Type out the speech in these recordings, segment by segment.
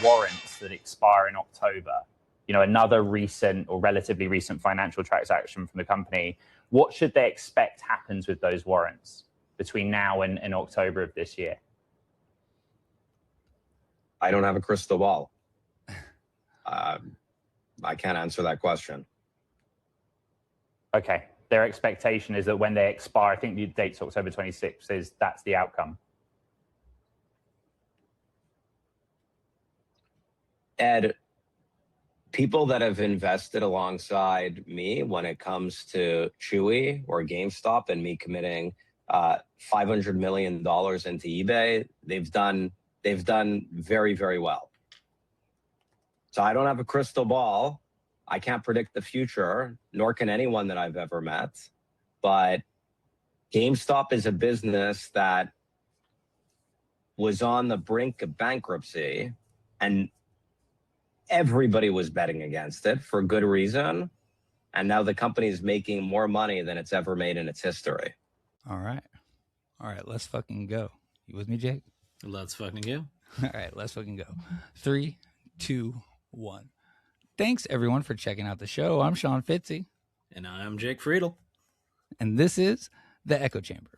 warrants that expire in October, another recent or relatively recent financial transaction from the company. What should they expect happens with those warrants between now and October of this year? I don't have a crystal ball. I can't answer that question. Okay. Their expectation is that when they expire, I think the date's October 26th, that's the outcome. Ed, people that have invested alongside me when it comes to Chewy or GameStop and me committing $500 million into eBay, they've done very, very well. So I don't have a crystal ball. I can't predict the future, nor can anyone that I've ever met. But GameStop is a business that was on the brink of bankruptcy, and everybody was betting against it for good reason. And now the company is making more money than it's ever made in its history. All right, let's fucking go. You with me, Jake? Let's fucking go. All right, let's fucking go. 3, 2, 1. Thanks, everyone, for checking out the show. I'm Sean Fitzzzy. And I'm Jake Friedel. And this is The Echo Chamber.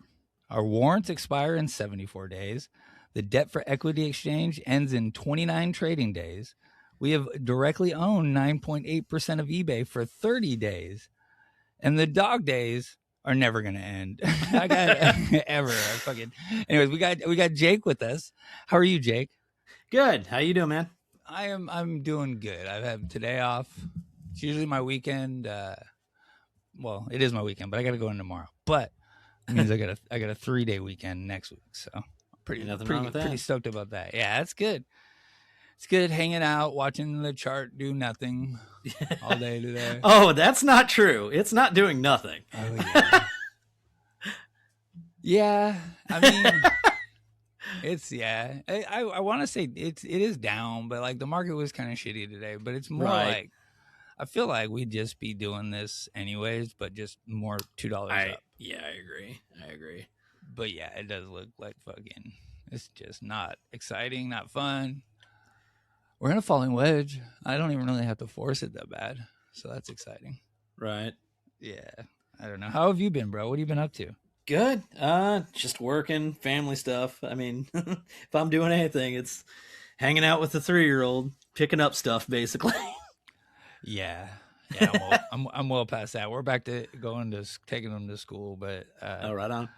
Our warrants expire in 74 days. The debt for equity exchange ends in 29 trading days. We have directly owned 9.8% of eBay for 30 days. And the dog days are never going to end. I got ever. Anyways, we got Jake with us. How are you, Jake? Good. How you doing, man? I'm doing good. I have today off. It's usually my weekend. Well, it is my weekend, but I got to go in tomorrow. But it means I got a 3-day weekend next week. So I'm pretty stoked about that. Yeah, that's good. It's good hanging out, watching the chart do nothing all day today. Oh, that's not true. It's not doing nothing. Oh, yeah. Yeah, I mean, I want to say it is down, but like the market was kind of shitty today. But it's more like I feel like we'd just be doing this anyways, but just more $2 up. Yeah, I agree. But yeah, it does look like fucking. It's just not exciting, not fun. We're in a falling wedge. I don't even really have to force it that bad. So that's exciting. Right. Yeah. I don't know. How have you been, bro? What have you been up to? Good. Just working, family stuff. I mean, if I'm doing anything, it's hanging out with the 3-year-old, picking up stuff, basically. Yeah. I'm well past that. We're back to taking them to school, but right on.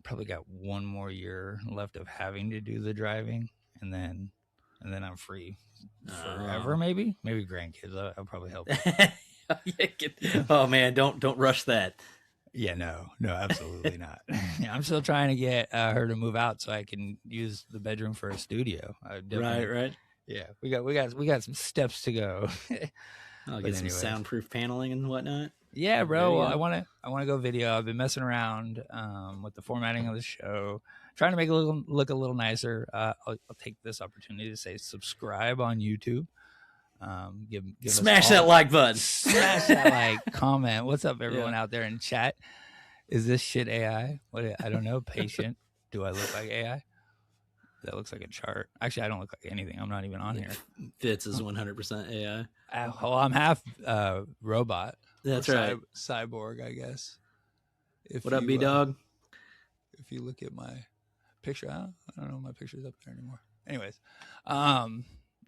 Probably got one more year left of having to do the driving, and then I'm free forever. Maybe grandkids. I'll probably help. Oh man, don't rush that. Yeah, no, absolutely not. Yeah, I'm still trying to get her to move out so I can use the bedroom for a studio. Right. Yeah, we got some steps to go. I'll get some soundproof paneling and whatnot. Yeah, bro. Well, I want to go video. I've been messing around with the formatting of the show, trying to make it look a little nicer. I'll take this opportunity to say subscribe on YouTube. Give smash that like button. Smash that like, comment. What's up, everyone out there in chat? Is this shit AI? I don't know. Patient. Do I look like AI? That looks like a chart. Actually, I don't look like anything. I'm not even on here. Fitz is 100% AI. Well, I'm half robot. That's right. Cyborg, I guess. What up, B-Dog? If you look at my picture, I don't know if my picture's up there anymore. Anyways,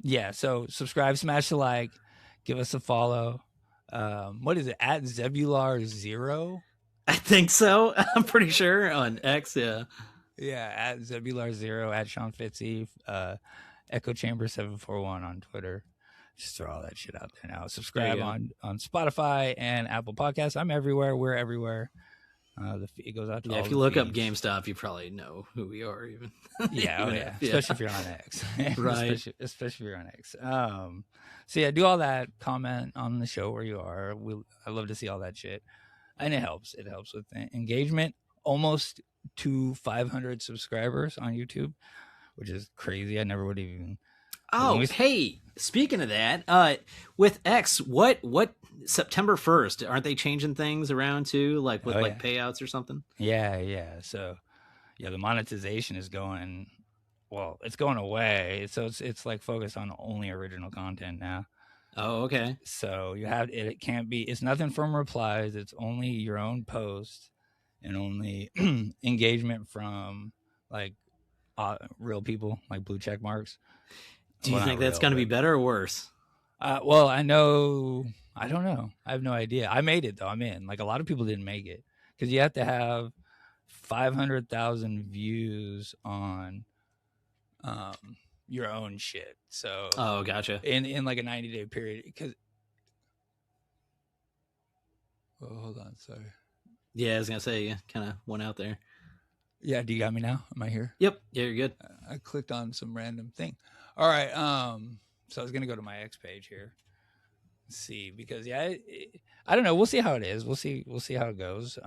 yeah, so subscribe, smash the like, give us a follow. What is it, at Zebular 0? I think so. I'm pretty sure on X, yeah. Yeah, at Zebular 0, at Sean Fitzzzy, Echo Chamber 741 on Twitter. Just throw all that shit out there now. Subscribe on Spotify and Apple Podcasts. I'm everywhere. We're everywhere. The feed goes out to all if you look up GameStop, you probably know who we are even. Yeah, especially if you're on X. Right. Especially if you're on X. So yeah, do all that. Comment on the show where you are. I love to see all that shit. And it helps. It helps with engagement. Almost to 500 subscribers on YouTube, which is crazy. I never would even. Oh, hey, speaking of that, with X, what September 1st, aren't they changing things around too, like with payouts or something? Yeah. So, yeah, the monetization is going well, it's going away. So it's like focused on only original content now. Oh, okay. So you have it can't be. It's nothing from replies. It's only your own post and only engagement from like real people, like blue check marks. Do you Well, think not that's real, going to but- be better or worse? Well, I know. I don't know. I have no idea. I made it though. I'm in. Like a lot of people didn't make it because you have to have 500,000 views on your own shit. So Oh, gotcha. in like a 90-day period. Because hold on, sorry. Yeah, I was going to say, you kind of went out there. Yeah, do you got me now? Am I here? Yep. Yeah, you're good. I clicked on some random thing. All right. So I was gonna go to my X page here. Let's see, because I don't know. We'll see how it is. We'll see how it goes.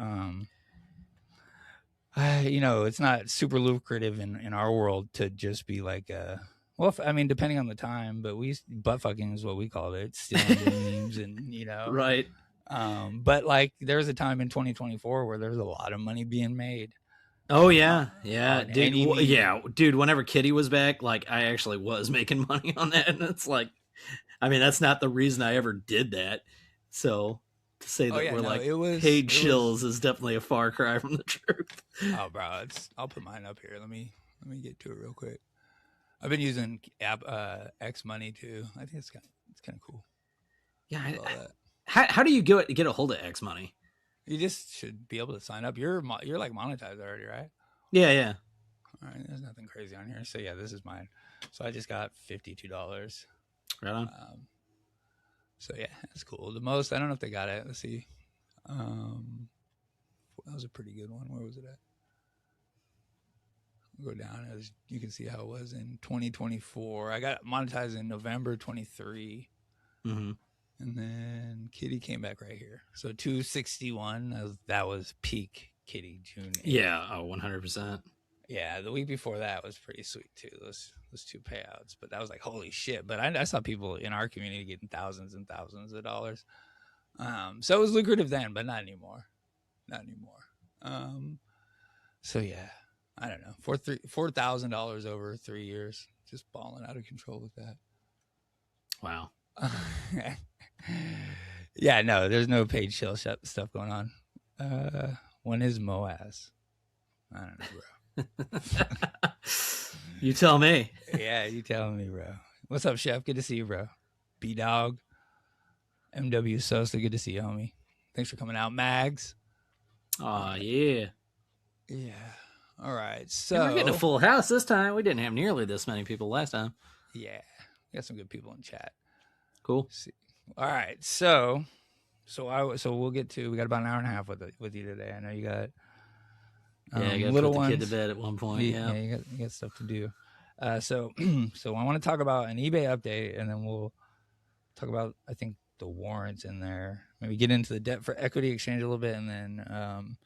It's not super lucrative in our world to just be like I mean, depending on the time, but butt fucking is what we called it, stealing memes and Right. But like there was a time in 2024 where there was a lot of money being made. Oh yeah, yeah, on dude. any meme. Yeah, dude. Whenever Kitty was back, like I actually was making money on that, and it's like, I mean, that's not the reason I ever did that. So to say that paid shills is definitely a far cry from the truth. Oh, bro, I'll put mine up here. Let me get to it real quick. I've been using X Money too. I think it's kind of cool. Yeah. How do you get a hold of X Money? You just should be able to sign up. You're like monetized already, right? Yeah, yeah. All right, there's nothing crazy on here. So yeah, this is mine. So I just got $52. Right on. So yeah, that's cool. The most, I don't know if they got it. Let's see. That was a pretty good one. Where was it at? I'll go down as you can see how it was in 2024. I got monetized in November 23. Mm-hmm. And then Kitty came back right here. So 261, that was peak Kitty, June 8th. Yeah, 100%. Yeah, the week before that was pretty sweet too. Those two payouts, but that was like holy shit. But I saw people in our community getting thousands and thousands of dollars. So it was lucrative then, but not anymore. So yeah, I don't know, $4,000 over 3 years, just balling out of control with that. Wow. Yeah, no, there's no paid chill stuff going on. When is Moaz? I don't know, bro. You tell me. Yeah, you telling me, bro. What's up, Chef? Good to see you, bro. B-Dog. MW Sosa, good to see you, homie. Thanks for coming out, Mags. Oh, yeah. Yeah. All right, so... And we're getting a full house this time. We didn't have nearly this many people last time. Yeah. We got some good people in chat. Cool. Let's see. All right, so we'll get to... We got about an hour and a half with you today. I know you got... you got to little put the ones. kid to bed at one point. Yeah, you got stuff to do. So I want to talk about an eBay update, and then we'll talk about, I think, the warrants in there. Maybe get into the debt for equity exchange a little bit, and then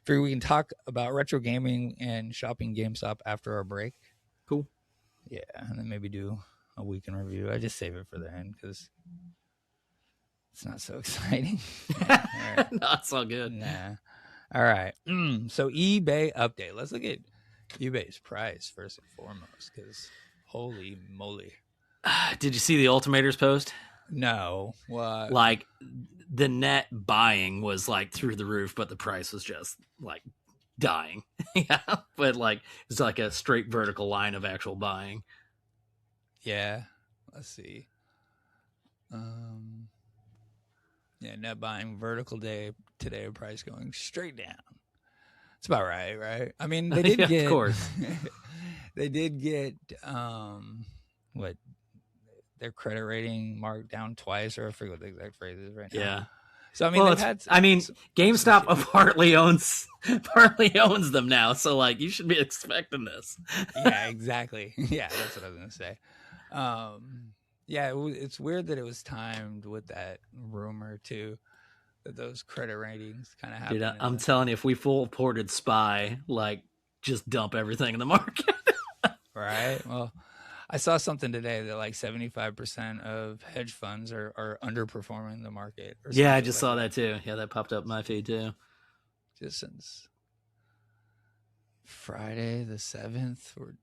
figure we can talk about retro gaming and shopping GameStop after our break. Cool. Yeah, and then maybe do a weekend review. I just save it for the end because it's not so exciting. Right. No, it's all good. Nah. All right. So eBay update. Let's look at eBay's price first and foremost, because holy moly. Did you see the Ultimators post? No. What? Like the net buying was like through the roof, but the price was just like dying. Yeah. But like it's like a straight vertical line of actual buying. Yeah. Let's see. Yeah, net buying vertical day today, price going straight down. It's about right? I mean, they did yeah, get, of course. they did get their credit rating marked down twice, or I forget what the exact phrase is right now. Yeah. So I mean, GameStop partly owns them now, so like you should be expecting this. Yeah, exactly. Yeah, that's what I was gonna say. Yeah, it's weird that it was timed with that rumor too, that those credit ratings kind of happened. Dude, I'm telling you, if we full ported SPY, like just dump everything in the market. Right. Well, I saw something today that like 75% of hedge funds are underperforming the market. Yeah, I just saw that too. Yeah, that popped up in my feed too. Just since Friday the 7th, or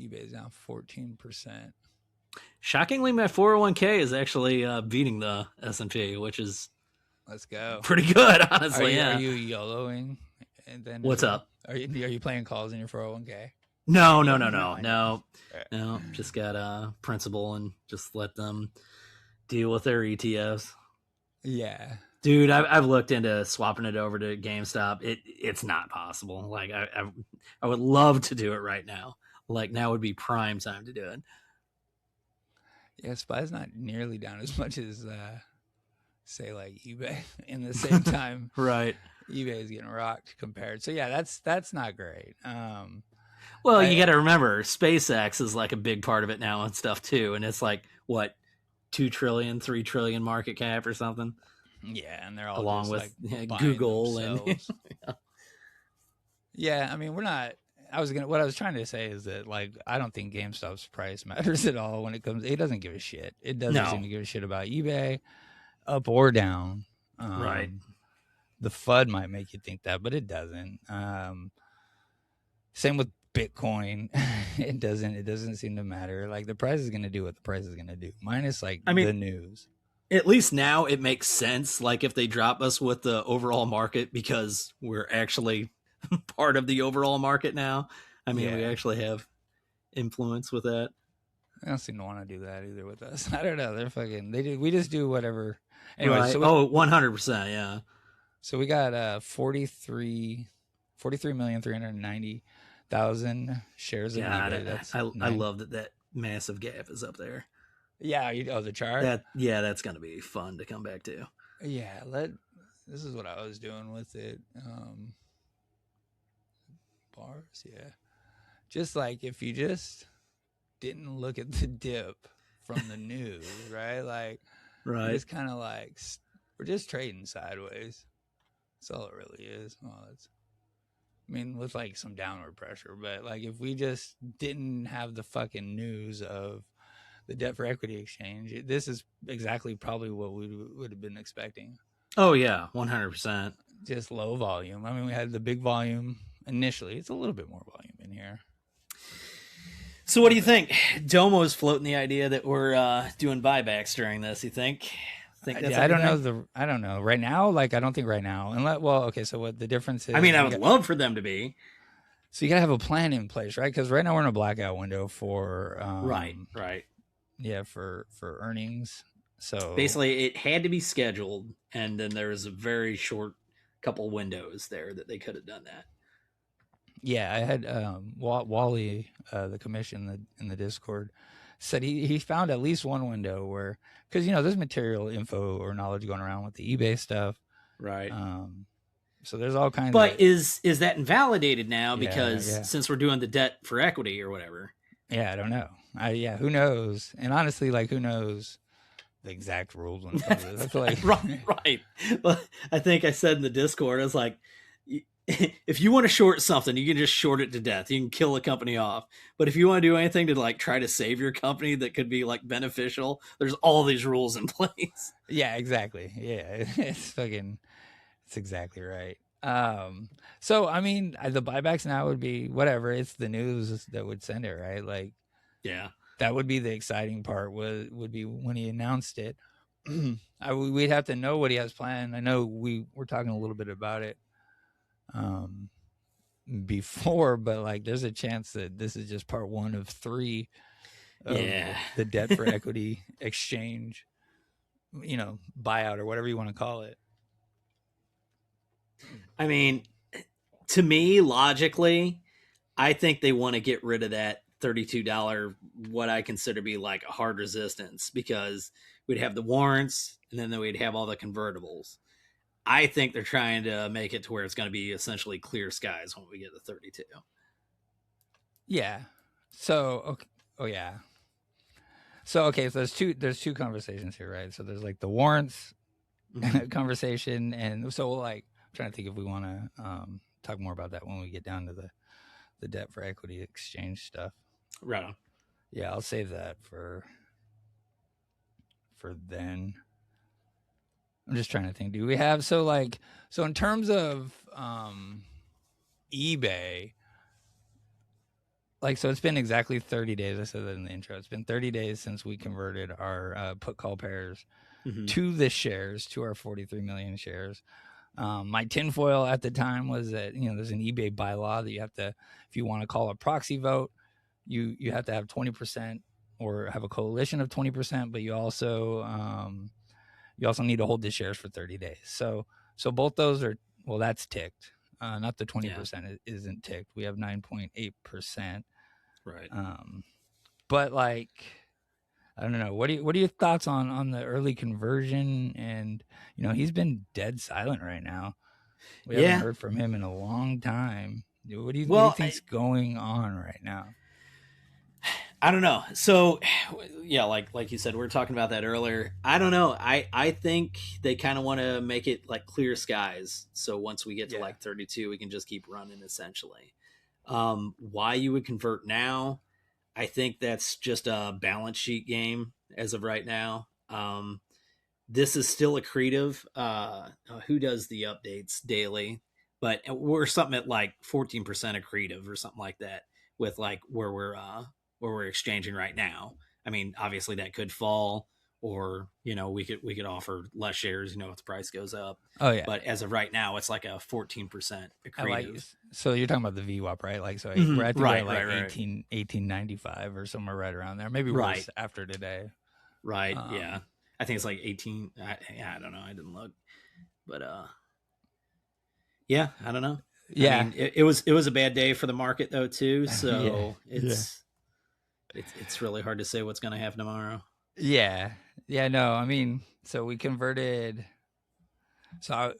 eBay's down 14%. Shockingly, my 401k is actually beating the S&P, which is let's go pretty good, honestly. Are you YOLOing? And then what's up? Are you playing calls in your 401k? No. Just got a principal and just let them deal with their ETFs. Yeah, dude, I've looked into swapping it over to GameStop. It's not possible. Like I would love to do it right now. Like now would be prime time to do it. Yeah, SPY's not nearly down as much as say like eBay. In the same time, right? eBay is getting rocked compared. So yeah, that's not great. Well, you got to remember, SpaceX is like a big part of it now and stuff too, and it's like what 2 trillion, 3 trillion market cap or something. Yeah, and they're all along just, with like, Google and yeah. I mean, we're not. What I was trying to say is that like I don't think GameStop's price matters at all when it comes. It doesn't give a shit. It doesn't seem to give a shit about eBay, up or down. Right. The FUD might make you think that, but it doesn't. Same with Bitcoin. It doesn't seem to matter. Like the price is going to do what the price is going to do, minus like the news. At least now it makes sense. Like if they drop us with the overall market because we're actually part of the overall market now. I mean, we actually have influence with that. They don't seem to want to do that either with us. I don't know. They're fucking. We just do whatever. Anyway, right. 100%. Yeah. So we got 43,390,000 shares of eBay. I love that massive gap is up there. Yeah, the chart. That's gonna be fun to come back to. Yeah, this is what I was doing with it. Bars, yeah. Just like if you just didn't look at the dip from the news, right? Like, it's kind of like we're just trading sideways. That's all it really is. Well, with like some downward pressure, but like if we just didn't have the fucking news of the debt for equity exchange, this is exactly probably what we would have been expecting. Oh yeah, 100%. Just low volume. I mean, we had the big volume initially. It's a little bit more volume in here. So what do you think? Domo's floating the idea that we're doing buybacks during this. You think that's I don't know. I don't know right now. Like I don't think right now. So what the difference is? I mean, I would love for them to be. So you gotta have a plan in place, right? Because right now we're in a blackout window for right. Yeah, for earnings. So basically, it had to be scheduled, and then there was a very short couple windows there that they could have done that. Yeah, I had Wally, the commission in the Discord, said he found at least one window where, because there's material info or knowledge going around with the eBay stuff, right? So there's all kinds. But is that invalidated now because since we're doing the debt for equity or whatever? Yeah, I don't know. Who knows? And honestly, like who knows the exact rules when it comes to this? Like, right. Well, I think I said in the Discord, I was like, if you want to short something, you can just short it to death. You can kill a company off. But if you want to do anything to like try to save your company that could be like beneficial, there's all these rules in place. Yeah, exactly. Yeah, it's exactly right. So I mean, the buybacks now would be whatever. It's the news that would send it, right? Like, yeah, that would be the exciting part. Would be when he announced it. We'd have to know what he has planned. I know we're talking a little bit about it before, but like there's a chance that this is just part 1 of 3 of the debt for equity exchange, buyout or whatever you want to call it. I mean, to me, logically, I think they want to get rid of that $32, what I consider to be like a hard resistance, because we'd have the warrants and then we'd have all the convertibles. I think they're trying to make it to where it's going to be essentially clear skies when we get to 32. Yeah. So, okay. Oh yeah. So, okay. So there's two conversations here, right? So there's like the warrants conversation. And so like, I'm trying to think if we want to talk more about that when we get down to the debt for equity exchange stuff. Right on. Yeah. I'll save that for then. I'm just trying to think. Do we have so in terms of eBay, like, so it's been exactly 30 days. I said that in the intro. It's been 30 days since we converted our put call pairs to the shares, to our 43 million shares. My tinfoil at the time was that, there's an eBay bylaw that you have to, if you want to call a proxy vote, you have to have 20% or have a coalition of 20%, but you also need to hold the shares for 30 days. So both those are, well, that's ticked. Not the 20% isn't ticked. We have 9.8%. Right. But like, I don't know. What are your thoughts on the early conversion? And he's been dead silent right now. We haven't heard from him in a long time. What do you think's going on right now? I don't know. So, yeah, like you said, we were talking about that earlier. I don't know. I think they kind of want to make it like clear skies. So once we get to like 32, we can just keep running essentially. Why you would convert now? I think that's just a balance sheet game as of right now. This is still accretive. Who does the updates daily? But we're something at like 14% accretive or something like that with like where we're exchanging right now. I mean, obviously that could fall, or we could offer less shares, if the price goes up. Oh yeah. But as of right now, it's like a 14% accretive. So you're talking about the VWAP, right? Like, so we're at like 1895 or somewhere right around there. Maybe worse after today. Right. Yeah. I think it's like 18. I don't know. I didn't look, but yeah, I don't know. Yeah. I mean, it was a bad day for the market though too. So it's really hard to say what's going to happen tomorrow. Yeah. Yeah. No, I mean, so we converted. So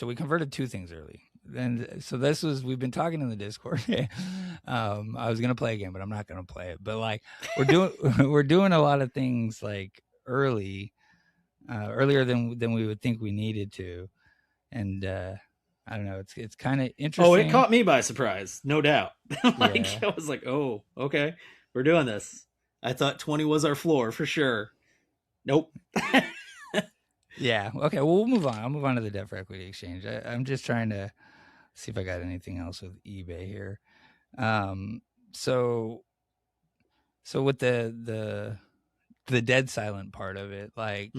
we converted two things early. And so we've been talking in the Discord. I was going to play a game, but I'm not going to play it. But like we're doing a lot of things like earlier than we would think we needed to. And, I don't know. It's kind of interesting. Oh, it caught me by surprise, no doubt. I was like, "Oh, okay, we're doing this." I thought 20 was our floor for sure. Nope. Yeah. Okay. Well, we'll move on. I'll move on to the debt for equity exchange. I'm just trying to see if I got anything else with eBay here. So with the dead silent part of it, like.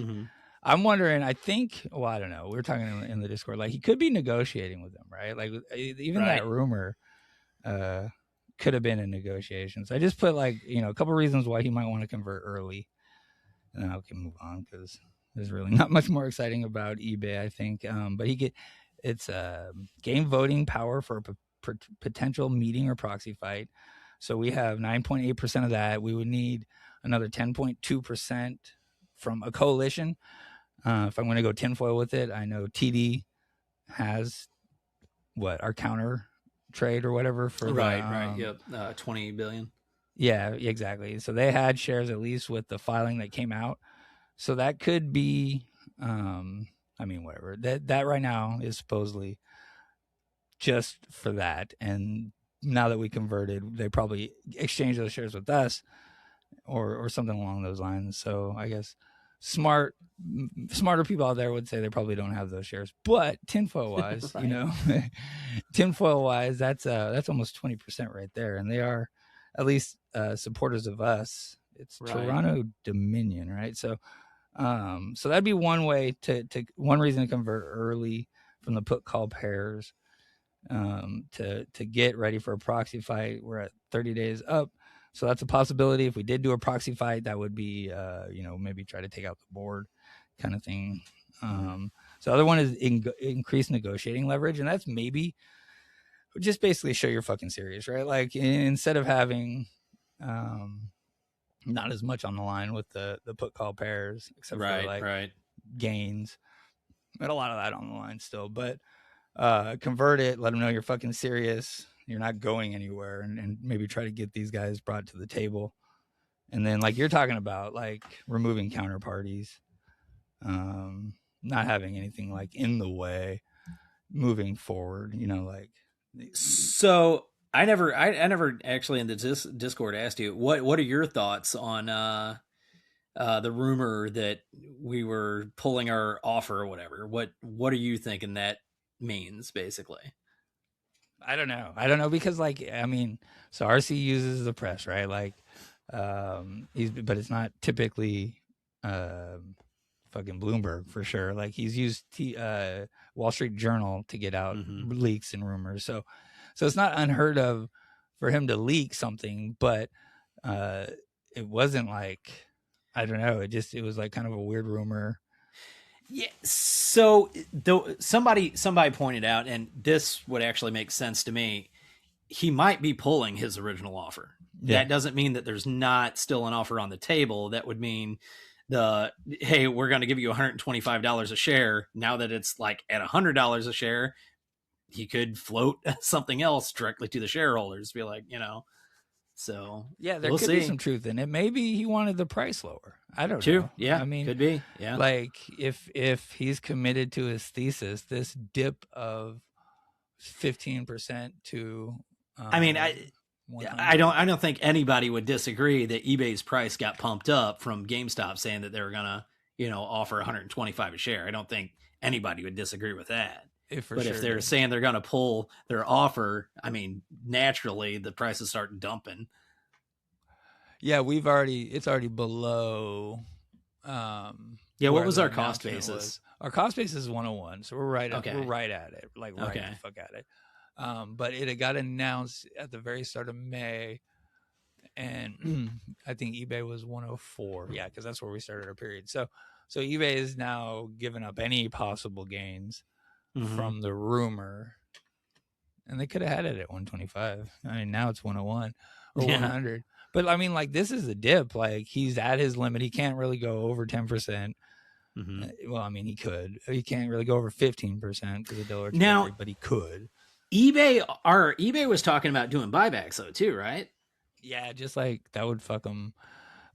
I'm wondering, I don't know. We were talking in the Discord, like he could be negotiating with them, right? Like even that rumor could have been in negotiations. I just put like, a couple of reasons why he might want to convert early. And then I can move on because there's really not much more exciting about eBay, I think. But it's game voting power for a potential meeting or proxy fight. So we have 9.8% of that. We would need another 10.2% from a coalition. If I'm going to go tinfoil with it, I know TD has our counter trade or whatever for right. Yep. 20 billion. Yeah, exactly. So they had shares at least with the filing that came out. So that could be, whatever that right now is supposedly just for that. And now that we converted, they probably exchanged those shares with us or something along those lines. So I guess smarter people out there would say they probably don't have those shares, but tinfoil wise, tinfoil wise, that's almost 20% right there. And they are at least supporters of us. It's Toronto Dominion, right? So that'd be one way one reason to convert early from the put call pairs, to get ready for a proxy fight. We're at 30 days up. So that's a possibility. If we did do a proxy fight, that would be, maybe try to take out the board kind of thing. So the other one is increased negotiating leverage. And that's maybe just basically show you're fucking serious, right? Like instead of having not as much on the line with the put call pairs, except for gains. But a lot of that on the line still. But convert it, let them know you're fucking serious. You're not going anywhere, and maybe try to get these guys brought to the table. And then like you're talking about, like removing counterparties, not having anything like in the way moving forward, like. So I never actually in the Discord asked you, what are your thoughts on the rumor that we were pulling our offer or whatever? What are you thinking that means basically? I don't know because like I mean, so RC uses the press, right? Like, but it's not typically fucking Bloomberg for sure. Like he's used Wall Street Journal to get out leaks and rumors. So it's not unheard of for him to leak something, but it wasn't like, I don't know. It was like kind of a weird rumor. Yeah. So though somebody pointed out, and this would actually make sense to me, he might be pulling his original offer. Yeah. That doesn't mean that there's not still an offer on the table. That would mean hey, we're going to give you $125 a share. Now that it's like at $100 a share, he could float something else directly to the shareholders. Be like, so yeah, there could be some truth in it. Maybe he wanted the price lower. I don't know. Yeah, I mean, could be. Yeah, like if he's committed to his thesis, this dip of 15% to. I mean, I don't think anybody would disagree that eBay's price got pumped up from GameStop saying that they were gonna, offer 125 a share. I don't think anybody would disagree with that. If they're saying they're gonna pull their offer, I mean, naturally the prices start dumping. Yeah, it's already below. What was our cost basis? Our cost basis is 101, so we're right. We're right at it, like right the fuck at it. But it had got announced at the very start of May, and I think eBay was 104. Yeah, because that's where we started our period. So eBay is now giving up any possible gains from the rumor, and they could have had it at 125. I mean, now it's 101 or 100. But I mean, like, this is a dip. Like, he's at his limit. He can't really go over 10%. Well, I mean, he could. He can't really go over 15% because of dollar now, but he could. eBay was talking about doing buybacks though too, right? Yeah, just like that would fuck him.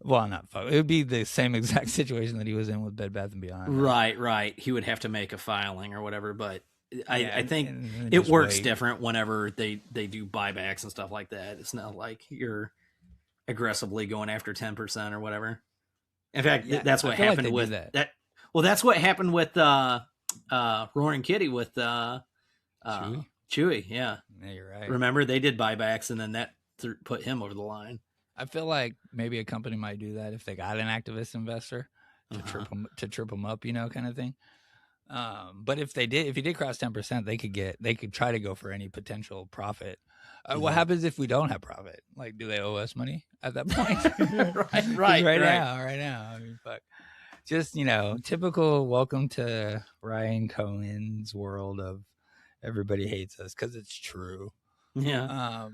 Well, not fuck. It would be the same exact situation that he was in with Bed Bath & Beyond. Right. He would have to make a filing or whatever, but I think it works different whenever they do buybacks and stuff like that. It's not like you're aggressively going after 10% or whatever. In fact, that's what happened with that. Well, that's what happened with Roaring Kitty with Chewy. Yeah, you're right. Remember, they did buybacks, and then that put him over the line. I feel like maybe a company might do that if they got an activist investor to trip them up, kind of thing. But if he did cross 10%, they could try to go for any potential profit. What happens if we don't have profit? Like, do they owe us money at that point? right now. I mean, fuck. Just, typical welcome to Ryan Cohen's world of everybody hates us because it's true. Yeah.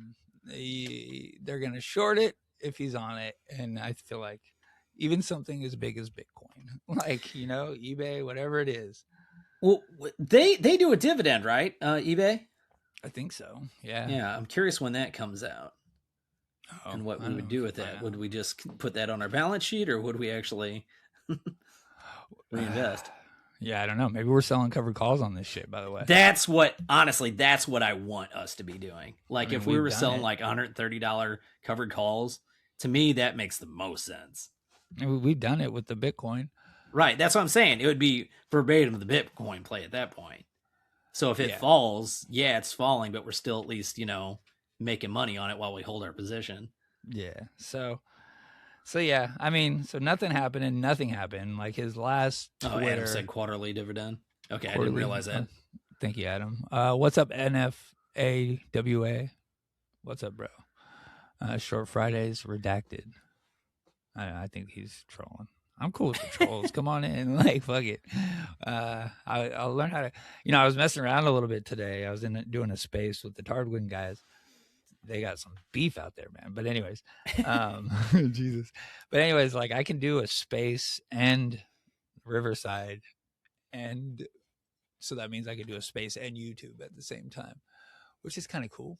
They're going to short it if he's on it. And I feel like even something as big as Bitcoin, like, eBay, whatever it is. Well, they do a dividend, right? eBay? I think so. Yeah. Yeah. I'm curious when that comes out and what we would do with that. Would we just put that on our balance sheet or would we actually reinvest? Yeah, I don't know. Maybe we're selling covered calls on this shit, by the way. That's what I want us to be doing. Like, if we were selling like $130 covered calls, to me, that makes the most sense. We've done it with the Bitcoin. Right. That's what I'm saying. It would be verbatim the Bitcoin play at that point. So if it falls, it's falling, but we're still at least, making money on it while we hold our position. Yeah. So yeah, I mean, so nothing happened and nothing happened. Like his last Twitter, Adam said quarterly dividend. Okay, I didn't realize that. Thank you, Adam. What's up, NFAWA? What's up, bro? Short Fridays redacted. I think he's trolling. I'm cool with the trolls. Come on in, like, fuck it. I'll learn how to. I was messing around a little bit today. I was doing a space with the Tardwin guys. They got some beef out there, man. But anyways, Jesus. But anyways, like, I can do a space and Riverside, and so that means I can do a space and YouTube at the same time, which is kind of cool.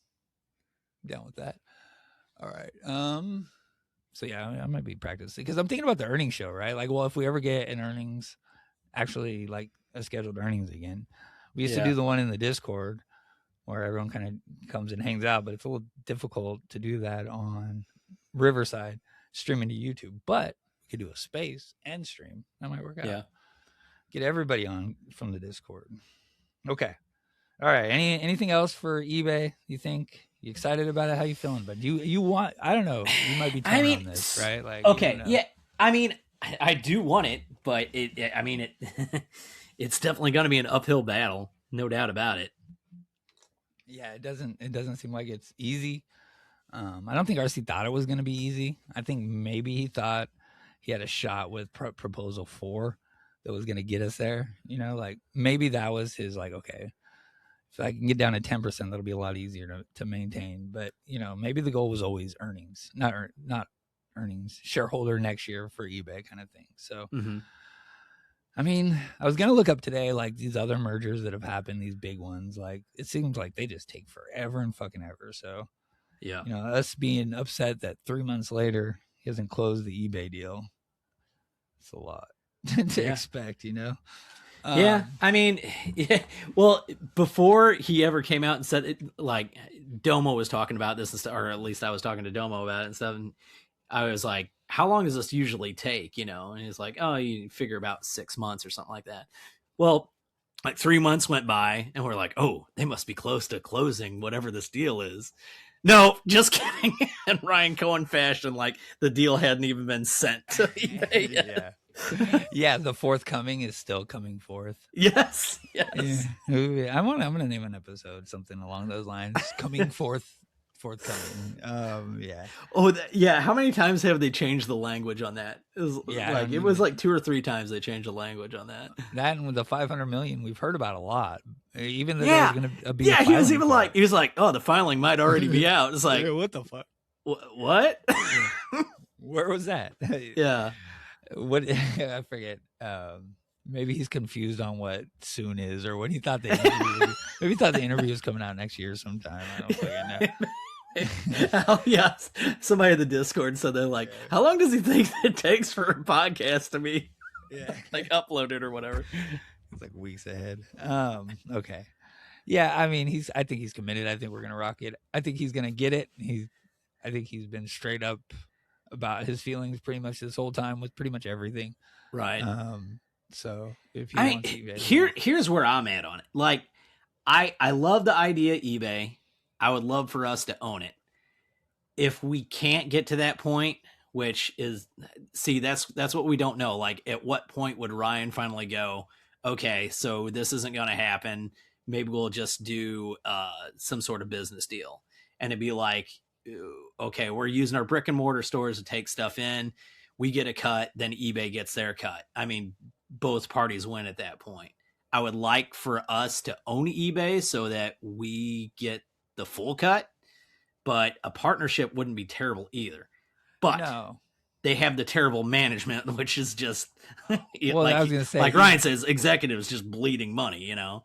I'm down with that. All right. So yeah, I might be practicing because I'm thinking about the earnings show, right? Like, well, if we ever get an earnings, actually like a scheduled earnings again, we used to do the one in the Discord where everyone kind of comes and hangs out, but it's a little difficult to do that on Riverside streaming to YouTube, but we could do a space and stream. That might work out. Yeah. Get everybody on from the Discord. Okay. All right. Anything else for eBay? You think you excited about it? How you feeling? But you want? I don't know. You might be torn on this, right? Like, okay, yeah. I mean, I do want it, but it it's definitely going to be an uphill battle, no doubt about it. Yeah, it doesn't seem like it's easy. I don't think RC thought it was going to be easy. I think maybe he thought he had a shot with proposal 4 that was going to get us there. You know, like maybe that was his like, okay, if I can get down to 10%, that'll be a lot easier to maintain. But, you know, maybe the goal was always earnings, not earnings, shareholder next year for eBay kind of thing. So, I mean, I was going to look up today, like these other mergers that have happened, these big ones, like it seems like they just take forever and fucking ever. So, yeah, you know, us being upset that 3 months later he hasn't closed the eBay deal. It's a lot to expect, you know? Yeah, I mean, yeah. Well, before he ever came out and said it, like Domo was talking about this, and stuff, or at least I was talking to Domo about it and stuff, and I was like, "How long does this usually take?" You know, and he's like, "Oh, you figure about 6 months or something like that." Well, like 3 months went by, and we're like, "Oh, they must be close to closing whatever this deal is." No, just kidding. In Ryan Cohen fashion, like the deal hadn't even been sent to eBay yet. Yeah. Yeah, the forthcoming is still coming forth. Yes. Yeah. I'm gonna name an episode something along those lines. Coming forth, forthcoming. Yeah. Oh, yeah. How many times have they changed the language on that? It was like 2 or 3 times they changed the language on that. That and with the 500 million, we've heard about a lot. Even though there's gonna be he was even like, oh, the filing might already be out. It's like, what the fuck? What? Where was that? Yeah. What I forget. Maybe he's confused on what soon is, or what he thought the interview was. Maybe he thought the interview was coming out next year sometime. I don't fucking know. Oh, yes. Somebody in the Discord said they're like, how long does he think it takes for a podcast to be like uploaded or whatever? It's like weeks ahead. Okay. Yeah, I mean, I think he's committed. I think we're gonna rock it. I think he's gonna get it. I think he's been straight up about his feelings pretty much this whole time with pretty much everything. Right. So if you here's where I'm at on it. Like, I love the idea of eBay. I would love for us to own it. If we can't get to that point, which is, that's what we don't know. Like, at what point would Ryan finally go, okay, so this isn't going to happen. Maybe we'll just do some sort of business deal. And it'd be like, okay, we're using our brick and mortar stores to take stuff in. We get a cut, then eBay gets their cut. I mean, both parties win at that point. I would like for us to own eBay so that we get the full cut, but a partnership wouldn't be terrible either. But no. They have the terrible management, which is just well, I was gonna say, like Ryan says, executives just bleeding money, you know?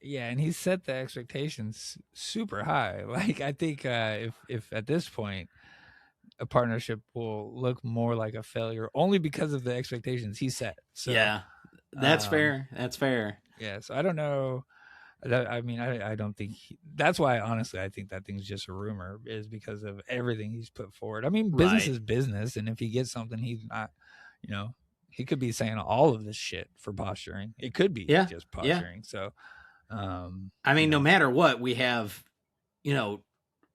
Yeah, and he set the expectations super high. Like, I think if at this point a partnership will look more like a failure only because of the expectations he set. So, yeah, that's fair. That's fair. Yeah, so I don't know. I mean, I don't think that's why, honestly, I think that thing's just a rumor, is because of everything he's put forward. I mean, business is business, and if he gets something, he's not, you know, he could be saying all of this shit for posturing. It could be just posturing. So, I mean, no matter what, we have, you know,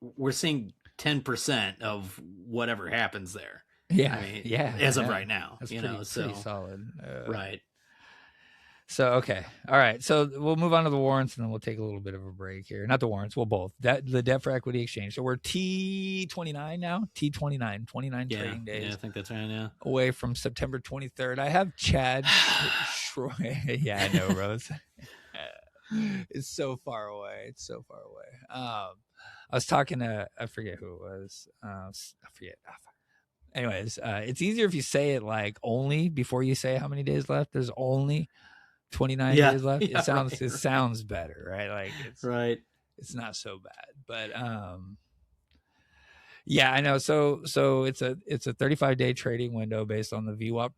we're seeing 10% of whatever happens there. Yeah. I mean, as of right now, that's pretty solid. Right. So, okay. All right. So we'll move on to the warrants, and then we'll take a little bit of a break here. Not the warrants. We'll both. The debt for equity exchange. So we're T29 now. T29. 29 trading days. Yeah, I think that's right now. Away from September 23rd. I have Chad. Yeah, I know, Rose. It's so far away. It's so far away. I was talking to, I forget who it was. I forget. Anyways, it's easier if you say it like only before you say how many days left. There's only 29 days left. It sounds better, right? Like, it's right. It's not so bad, but yeah, I know. So it's a 35-day trading window based on the VWAP.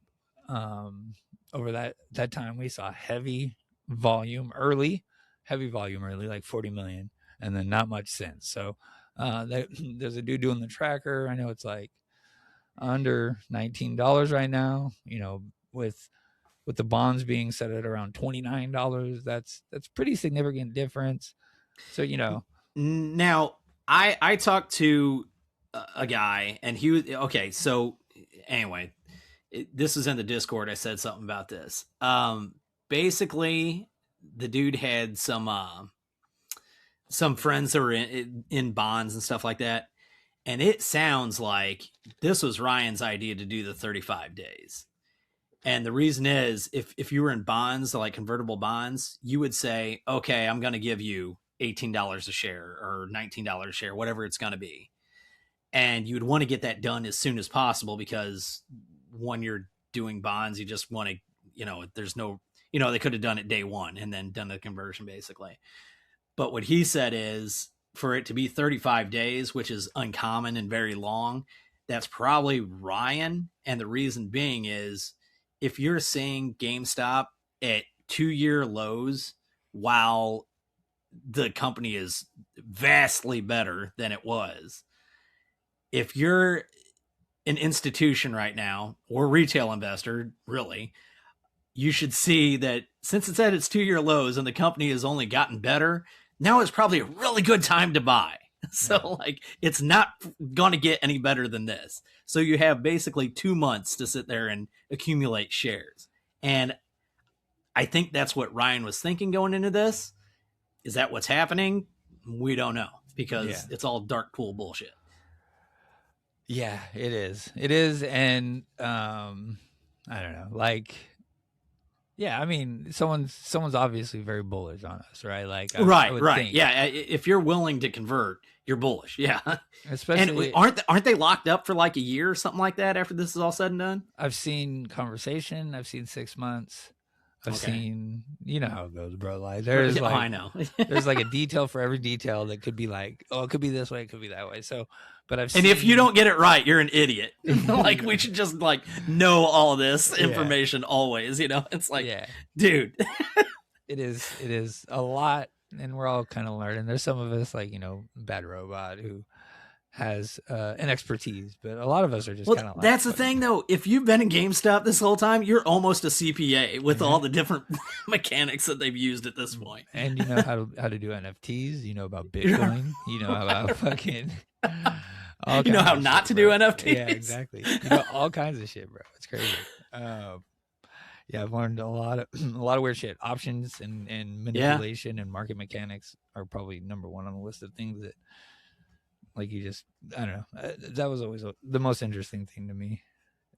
Over that time, we saw heavy volume early, like 40 million, and then not much since. So there's a dude doing the tracker. I know it's like under $19 right now, you know, with with the bonds being set at around $29, that's pretty significant difference. So, now I talked to a guy, and he was okay. So anyway, this is in the Discord. I said something about this. Basically, the dude had some friends that were in bonds and stuff like that. And it sounds like this was Ryan's idea to do the 35 days. And the reason is, if you were in bonds, like convertible bonds, you would say, okay, I'm going to give you $18 a share or $19 a share, whatever it's going to be. And you would want to get that done as soon as possible, because when you're doing bonds, you just want to, there's no, they could have done it day one and then done the conversion basically. But what he said is, for it to be 35 days, which is uncommon and very long, that's probably Ryan. And the reason being is, if you're seeing GameStop at 2-year lows while the company is vastly better than it was, if you're an institution right now or retail investor, really, you should see that since it's at its 2-year lows and the company has only gotten better, now is probably a really good time to buy. So it's not going to get any better than this. So you have basically 2 months to sit there and accumulate shares. And I think that's what Ryan was thinking going into this. Is that what's happening? We don't know, because it's all dark pool bullshit. Yeah, it is. It is. And I don't know, yeah, I mean, someone's obviously very bullish on us, right? Right. Think. Yeah, if you're willing to convert, you're bullish. Yeah, especially. And aren't they locked up for like a year or something like that after this is all said and done? I've seen conversation. I've seen 6 months. I've seen, how it goes, bro. There's I know. There's a detail for every detail that could be it could be this way, it could be that way. So, but I've seen. And if you don't get it right, you're an idiot. We should just know all this information always. It's dude. It is a lot, and we're all kind of learning. There's some of us Bad Robot who has an expertise, but a lot of us are just kind of that's the thing though. If you've been in GameStop this whole time, you're almost a CPA with all the different mechanics that they've used at this point. And you know how to do NFTs, you know about Bitcoin, you know about fucking you know how not to do NFTs. Yeah, exactly. You know all kinds of shit, bro. It's crazy. Yeah, I've learned a lot of weird shit. Options and manipulation and market mechanics are probably number one on the list of things that I don't know. That was always the most interesting thing to me,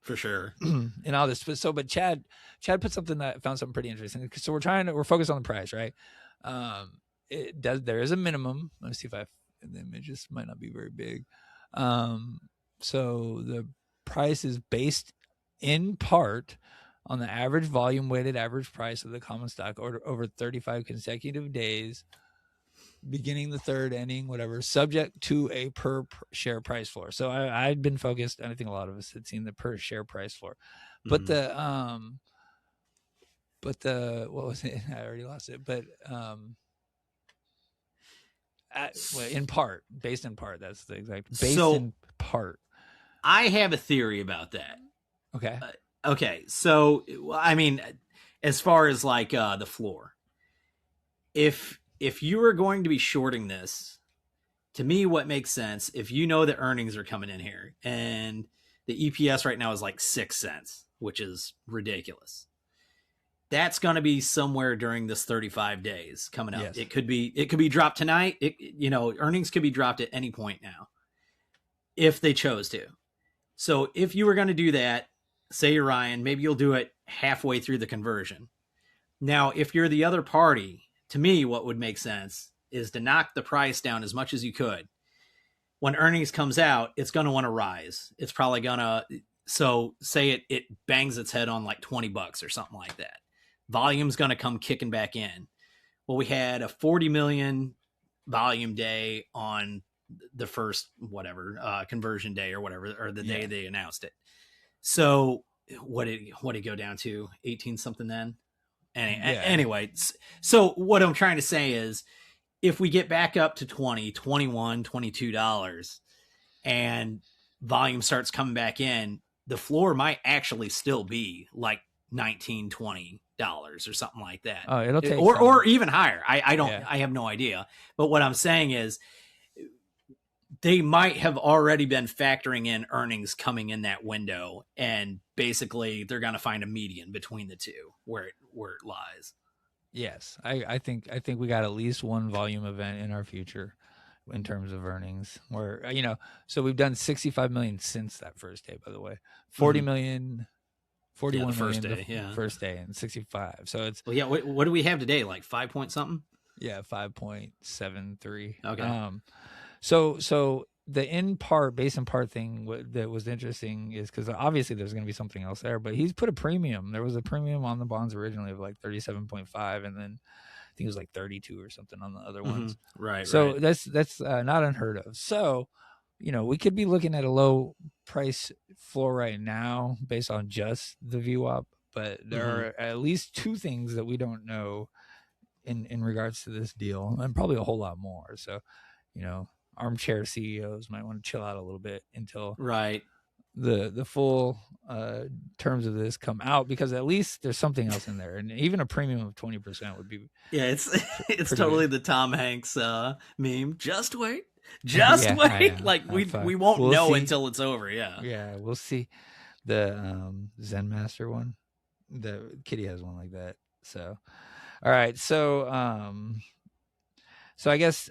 for sure. And all this, but Chad put something that I found something pretty interesting. So we're focused on the price, right? There is a minimum. Let me see if the images might not be very big. So the price is based in part on the average volume weighted average price of the common stock over 35 consecutive days, beginning the third, ending whatever, subject to a per share price floor. So I'd been focused, and I think a lot of us had seen the per share price floor, but the what was it? I already lost it. But in part, based in part, that's the exact based in part. I have a theory about that. Okay. Okay. So I mean, as far as the floor, if you are going to be shorting this, to me, what makes sense, if you know the earnings are coming in here and the EPS right now is 6 cents, which is ridiculous. That's going to be somewhere during this 35 days coming up. Yes. It could be dropped tonight. Earnings could be dropped at any point now if they chose to. So if you were going to do that, say you're Ryan, maybe you'll do it halfway through the conversion. Now, if you're the other party, to me, what would make sense is to knock the price down as much as you could. When earnings comes out, it's going to want to rise. It's probably going to, so say it bangs its head on $20 or something like that. Volume's going to come kicking back in. Well, we had a 40 million volume day on the first, conversion day or whatever, or the day they announced it. So what did it go down to? 18 something then? Anyway, so what I'm trying to say is, if we get back up to $20, $21, $22 and volume starts coming back in, the floor might actually still be $19-20 or something like that. Oh, it'll take or even higher. I don't. Yeah. I have no idea. But what I'm saying is, they might have already been factoring in earnings coming in that window, and basically they're going to find a median between the two where it lies. Yes, I think we got at least one volume event in our future in terms of earnings, where so we've done 65 million since that first day, by the way. 40 million, 41 the first million day, first day, and 65. So it's what do we have today? Like 5 point something? Yeah, 5.73. Okay. So the base in part thing that was interesting is because obviously there's going to be something else there, but he's put a premium. There was a premium on the bonds originally of like 37.5, and then I think it was like 32 or something on the other ones. Right. So that's not unheard of. So, we could be looking at a low price floor right now based on just the VWAP, but there are at least two things that we don't know in regards to this deal, and probably a whole lot more. So, armchair CEOs might want to chill out a little bit until the full terms of this come out, because at least there's something else in there, and even a premium of 20% would be it's totally good. The Tom Hanks meme. Just wait. Wait. Like we won't know until it's over. Yeah, we'll see. The Zen Master one, the Kitty has one like that. So all right, so I guess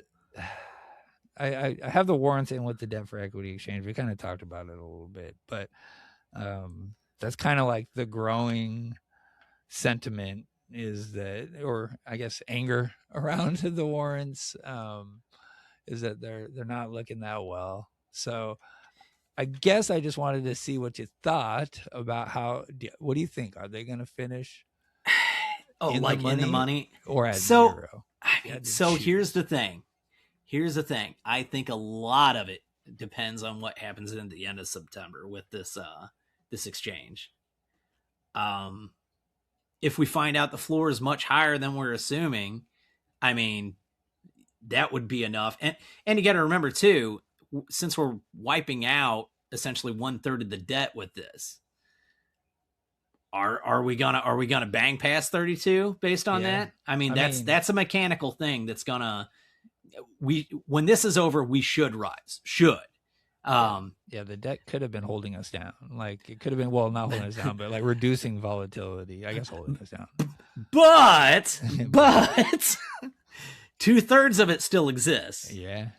I have the warrants in with the debt for equity exchange. We kind of talked about it a little bit, but that's kind of like the growing sentiment is that, or I guess anger around the warrants, is that they're not looking that well. So I guess I just wanted to see what you thought about what do you think? Are they going to finish? In the money or at zero? I mean, here's the thing. I think a lot of it depends on what happens at the end of September with this exchange. If we find out the floor is much higher than we're assuming, I mean, that would be enough. And you got to remember too, since we're wiping out essentially 1/3 of the debt with this, are we gonna bang past 32 based on that? I mean, that's a mechanical thing that's gonna. When this is over, we should rise. The debt could have been holding us down. Like it could have been, well, not holding us down, but like reducing volatility. I guess holding us down. But 2/3 of it still exists. Yeah.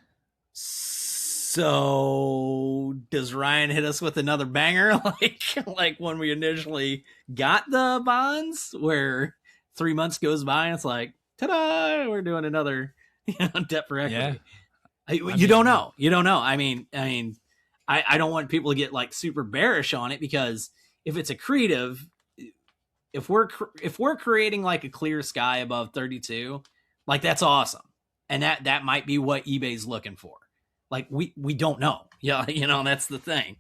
So does Ryan hit us with another banger like when we initially got the bonds, where 3 months goes by and it's like, ta-da, we're doing another debt for equity. Yeah. You don't know. I mean, I don't want people to get like super bearish on it, because if it's accretive, if we're creating like a clear sky above 32, like that's awesome. And that might be what eBay's looking for. Like we don't know. Yeah, that's the thing.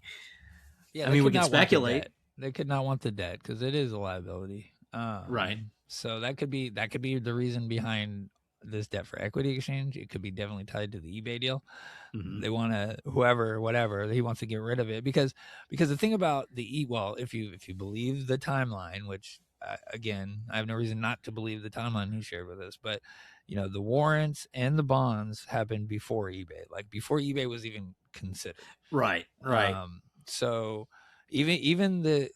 Yeah, I mean, we can speculate. They could not want the debt because it is a liability. Right. So that could be the reason behind this debt for equity exchange. It could be definitely tied to the eBay deal. Mm-hmm. They want to whatever he wants to get rid of it, because the thing about if you believe the timeline, which again, I have no reason not to believe the timeline he shared with us, but the warrants and the bonds happened before eBay, like before eBay was even considered. Right. So even the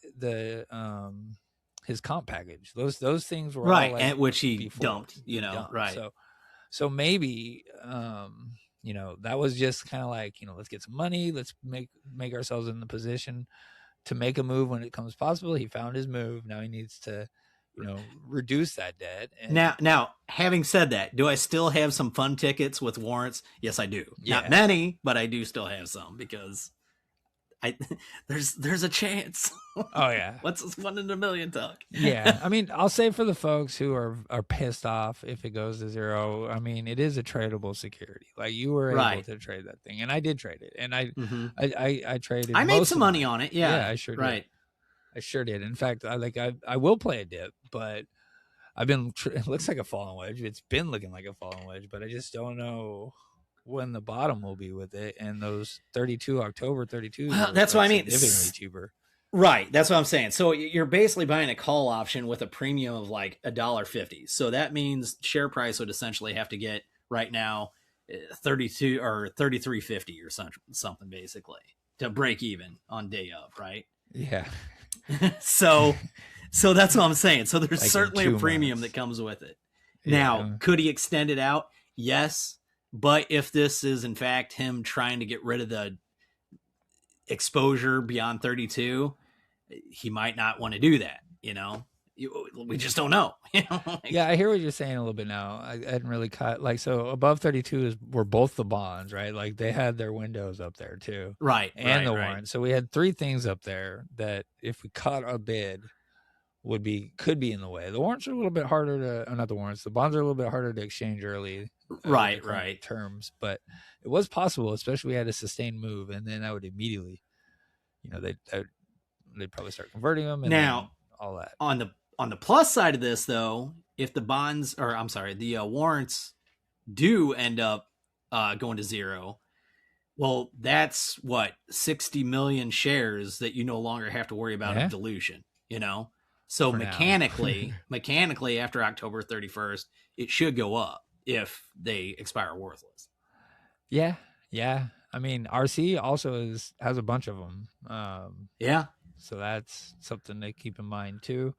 his comp package, those things were right, all like and which he dumped, right. So maybe that was just kind of like, let's get some money, let's make ourselves in the position to make a move when it comes possible. He found his move. Now he needs to reduce that debt. And now, having said that, do I still have some fun tickets with warrants? Yes, I do. Yeah. Not many, but I do still have some, because there's a chance. Oh yeah. What's this 1 in a million talk? Yeah. I mean, I'll say for the folks who are pissed off if it goes to zero, I mean, it is a tradable security. Like you were able to trade that thing, and I did trade it, and I traded. I made some money on it. Yeah, I sure did. Right. I sure did. In fact, I will play a dip, but I've been. It looks like a fallen wedge. It's been looking like a fallen wedge, but I just don't know when the bottom will be with it. And those October 32. Well, that's what I mean. Significantly cheaper. Right. That's what I'm saying. So you're basically buying a call option with a premium of like $1.50. So that means share price would essentially have to get right now 32 or 33.50 or something basically to break even on day of, right? Yeah. so that's what I'm saying. So there's Like certainly a premium months. that comes with it. Now, could he extend it out? Yes. But if this is in fact him trying to get rid of the exposure beyond 32, he might not want to do that. We just don't know. Yeah, I hear what you're saying a little bit now. I hadn't really caught, like, so above 32 were both the bonds, right? Like they had their windows up there too, right? And the warrant. So we had three things up there that if we caught a bid could be in the way. The warrants are a little bit harder to, not the warrants, the bonds are a little bit harder to exchange early. Right. Terms, but it was possible, especially we had a sustained move, and then I would immediately, they'd probably start converting them. And now all that. On the plus side of this, though, if the the warrants do end up going to zero, well, that's what 60 million shares that you no longer have to worry about of dilution. So mechanically, after October 31st, it should go up if they expire worthless. Yeah. I mean, RC also has a bunch of them. So that's something to keep in mind too.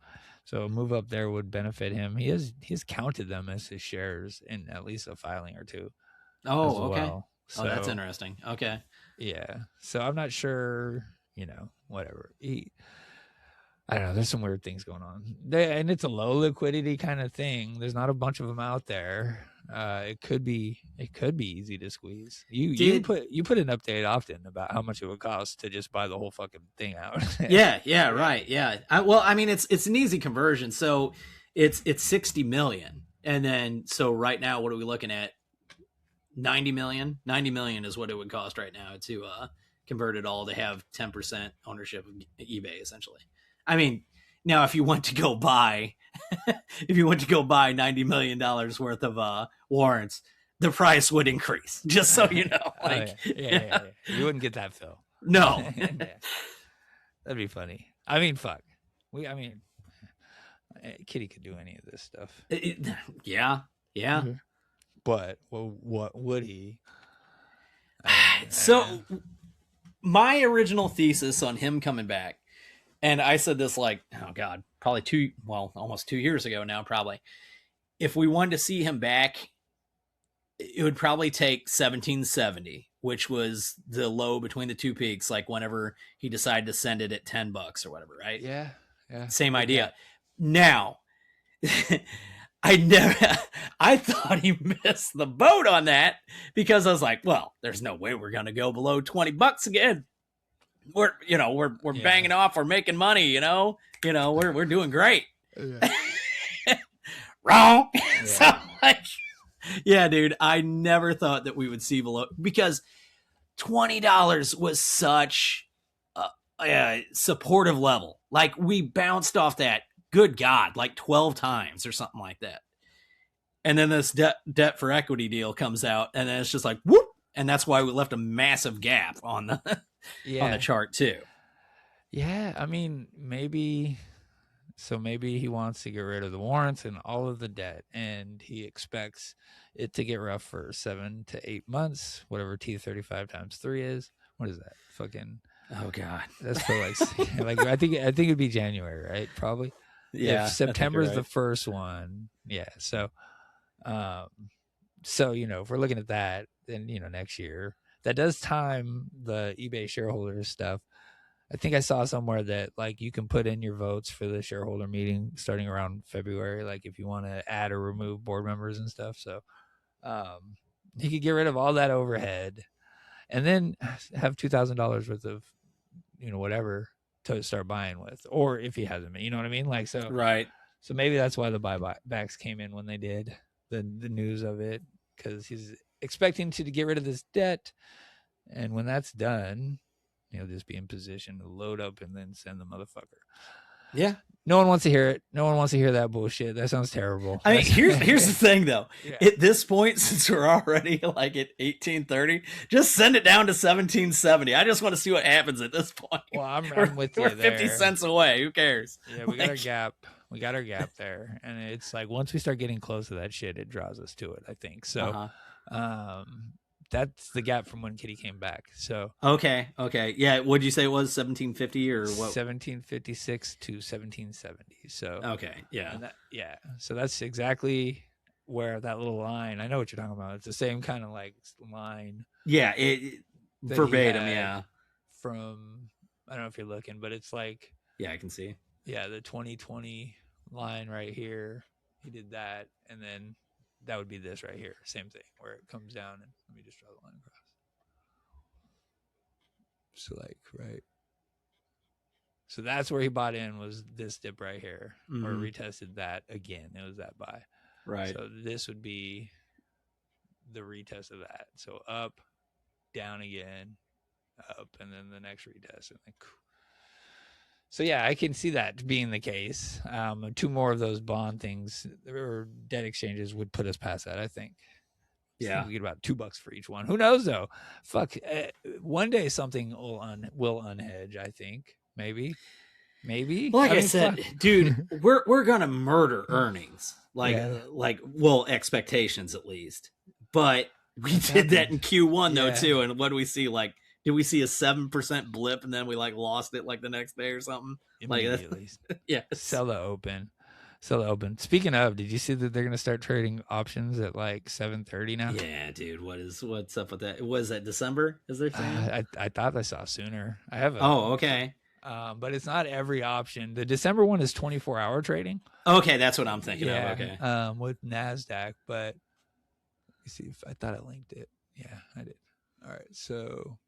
So a move up there would benefit him. He's counted them as his shares in at least a filing or two. Oh, okay. Well. So, that's interesting. Okay. Yeah. So I'm not sure, whatever. I don't know. There's some weird things going on. And it's a low liquidity kind of thing. There's not a bunch of them out there. It could be easy to squeeze. You put an update often about how much it would cost to just buy the whole fucking thing out. yeah, right. Yeah. It's an easy conversion. So it's 60 million. And then, so right now, what are we looking at? 90 million. 90 million is what it would cost right now to convert it all to have 10% ownership of eBay, essentially. I mean, now if you want to go buy $90 million worth of warrants, the price would increase, just so you know. Yeah. You wouldn't get that, Phil. No. That'd be funny. I mean, fuck. Kitty could do any of this stuff. Yeah. Mm-hmm. But what would he? So my original thesis on him coming back, and I said this probably almost 2 years ago now, probably. If we wanted to see him back, it would probably take 1770, which was the low between the two peaks, like whenever he decided to send it at $10 or whatever, right? Yeah. Same idea. Now, I thought he missed the boat on that, because I was like, well, there's no way we're going to go below $20 again. We're banging off. We're making money, we're doing great. Yeah. Wrong. Yeah. So yeah, dude, I never thought that we would see below, because $20 was such a supportive level. Like, we bounced off that, good God, like 12 times or something like that. And then this debt for equity deal comes out, and then it's just like, whoop. And that's why we left a massive gap on the chart too. Yeah. I mean, maybe he wants to get rid of the warrants and all of the debt, and he expects it to get rough for 7 to 8 months, whatever T35 times 3 is. What is that? Fucking. Oh God. That's for like I think it'd be January, right? Probably. Yeah. If September is the first one. Yeah. So, if we're looking at that, then, next year, that does time the eBay shareholders stuff. I think I saw somewhere that, like, you can put in your votes for the shareholder meeting starting around February, like if you want to add or remove board members and stuff. So he could get rid of all that overhead and then have $2,000 worth of, whatever to start buying with, or if he hasn't, you know what I mean? Like, so, right. So maybe that's why the buybacks came in when they did, the news of it, because he's expecting to get rid of this debt. And when that's done, he'll just be in position to load up and then send the motherfucker. Yeah. No one wants to hear it. No one wants to hear that bullshit. That sounds terrible. I mean, here's the thing, though. Yeah. At this point, since we're already like at 1830, just send it down to 1770. I just want to see what happens at this point. Well, I'm with you. We're 50 cents away. Who cares? Yeah, we got our gap. We got our gap there, and it's like once we start getting close to that shit, it draws us to it. I think so. That's the gap from when Kitty came back. So okay, yeah. What'd you say it was 1750 or what? 1756 to 1770. So okay, yeah, So that's exactly where that little line. I know what you're talking about. It's the same kind of like line. Yeah, it verbatim. Yeah, from I don't know if you're looking, but it's like I can see. Yeah, the 2020 line right here. He did that, and then that would be this right here. Same thing where it comes down and let me just draw the line across. So like, right. So that's where he bought in was this dip right here or retested that again. It was that buy. Right. So this would be the retest of that. So up, down again, up, and then the next retest. And then so yeah, I can see that being the case. 2 more of those bond things or debt exchanges would put us past that, I think. Yeah, we get about $2 for each one. Who knows though? Fuck, one day something will unhedge. I think maybe. Like I said, dude, we're gonna murder earnings, expectations at least. But we did that in Q1 though too. And what do we see? Like, did we see a 7% blip and then we like lost it like the next day or something? Immediately. Yeah. Sell the open. Speaking of, did you see that they're gonna start trading options at like 7:30 now? Yeah, dude. What's up with that? Was that December? Is there saying? I thought I saw sooner. I have. Okay. But it's not every option. The December one is 24-hour trading. Okay, that's what I'm thinking of. Okay. With NASDAQ, but let me see if I thought I linked it. Yeah, I did. All right, so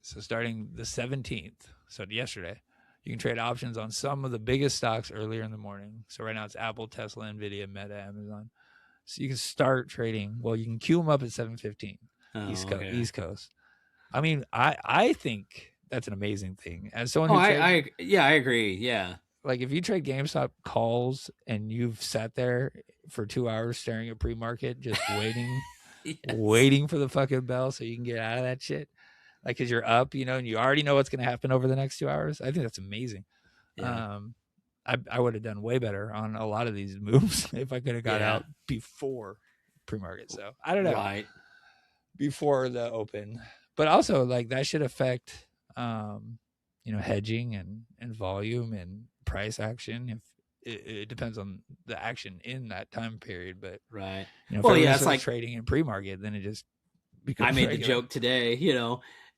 starting the 17th, so yesterday, you can trade options on some of the biggest stocks earlier in the morning. So right now it's Apple, Tesla, Nvidia, Meta, Amazon. So you can start trading. Well, you can queue them up at 7:15 East Coast. I mean, I think that's an amazing thing. As someone who I agree. Yeah. Like if you trade GameStop calls and you've sat there for 2 hours staring at pre-market, just waiting, waiting for the fucking bell so you can get out of that shit. Like, cause you're up, and you already know what's going to happen over the next 2 hours. I think that's amazing. Yeah. I would have done way better on a lot of these moves if I could have got out before pre-market. So I don't know. Right. Before the open, but also like that should affect, hedging and volume and price action. If it depends on the action in that time period, but right. It's like trading in pre-market, then it just becomes. I made the joke today,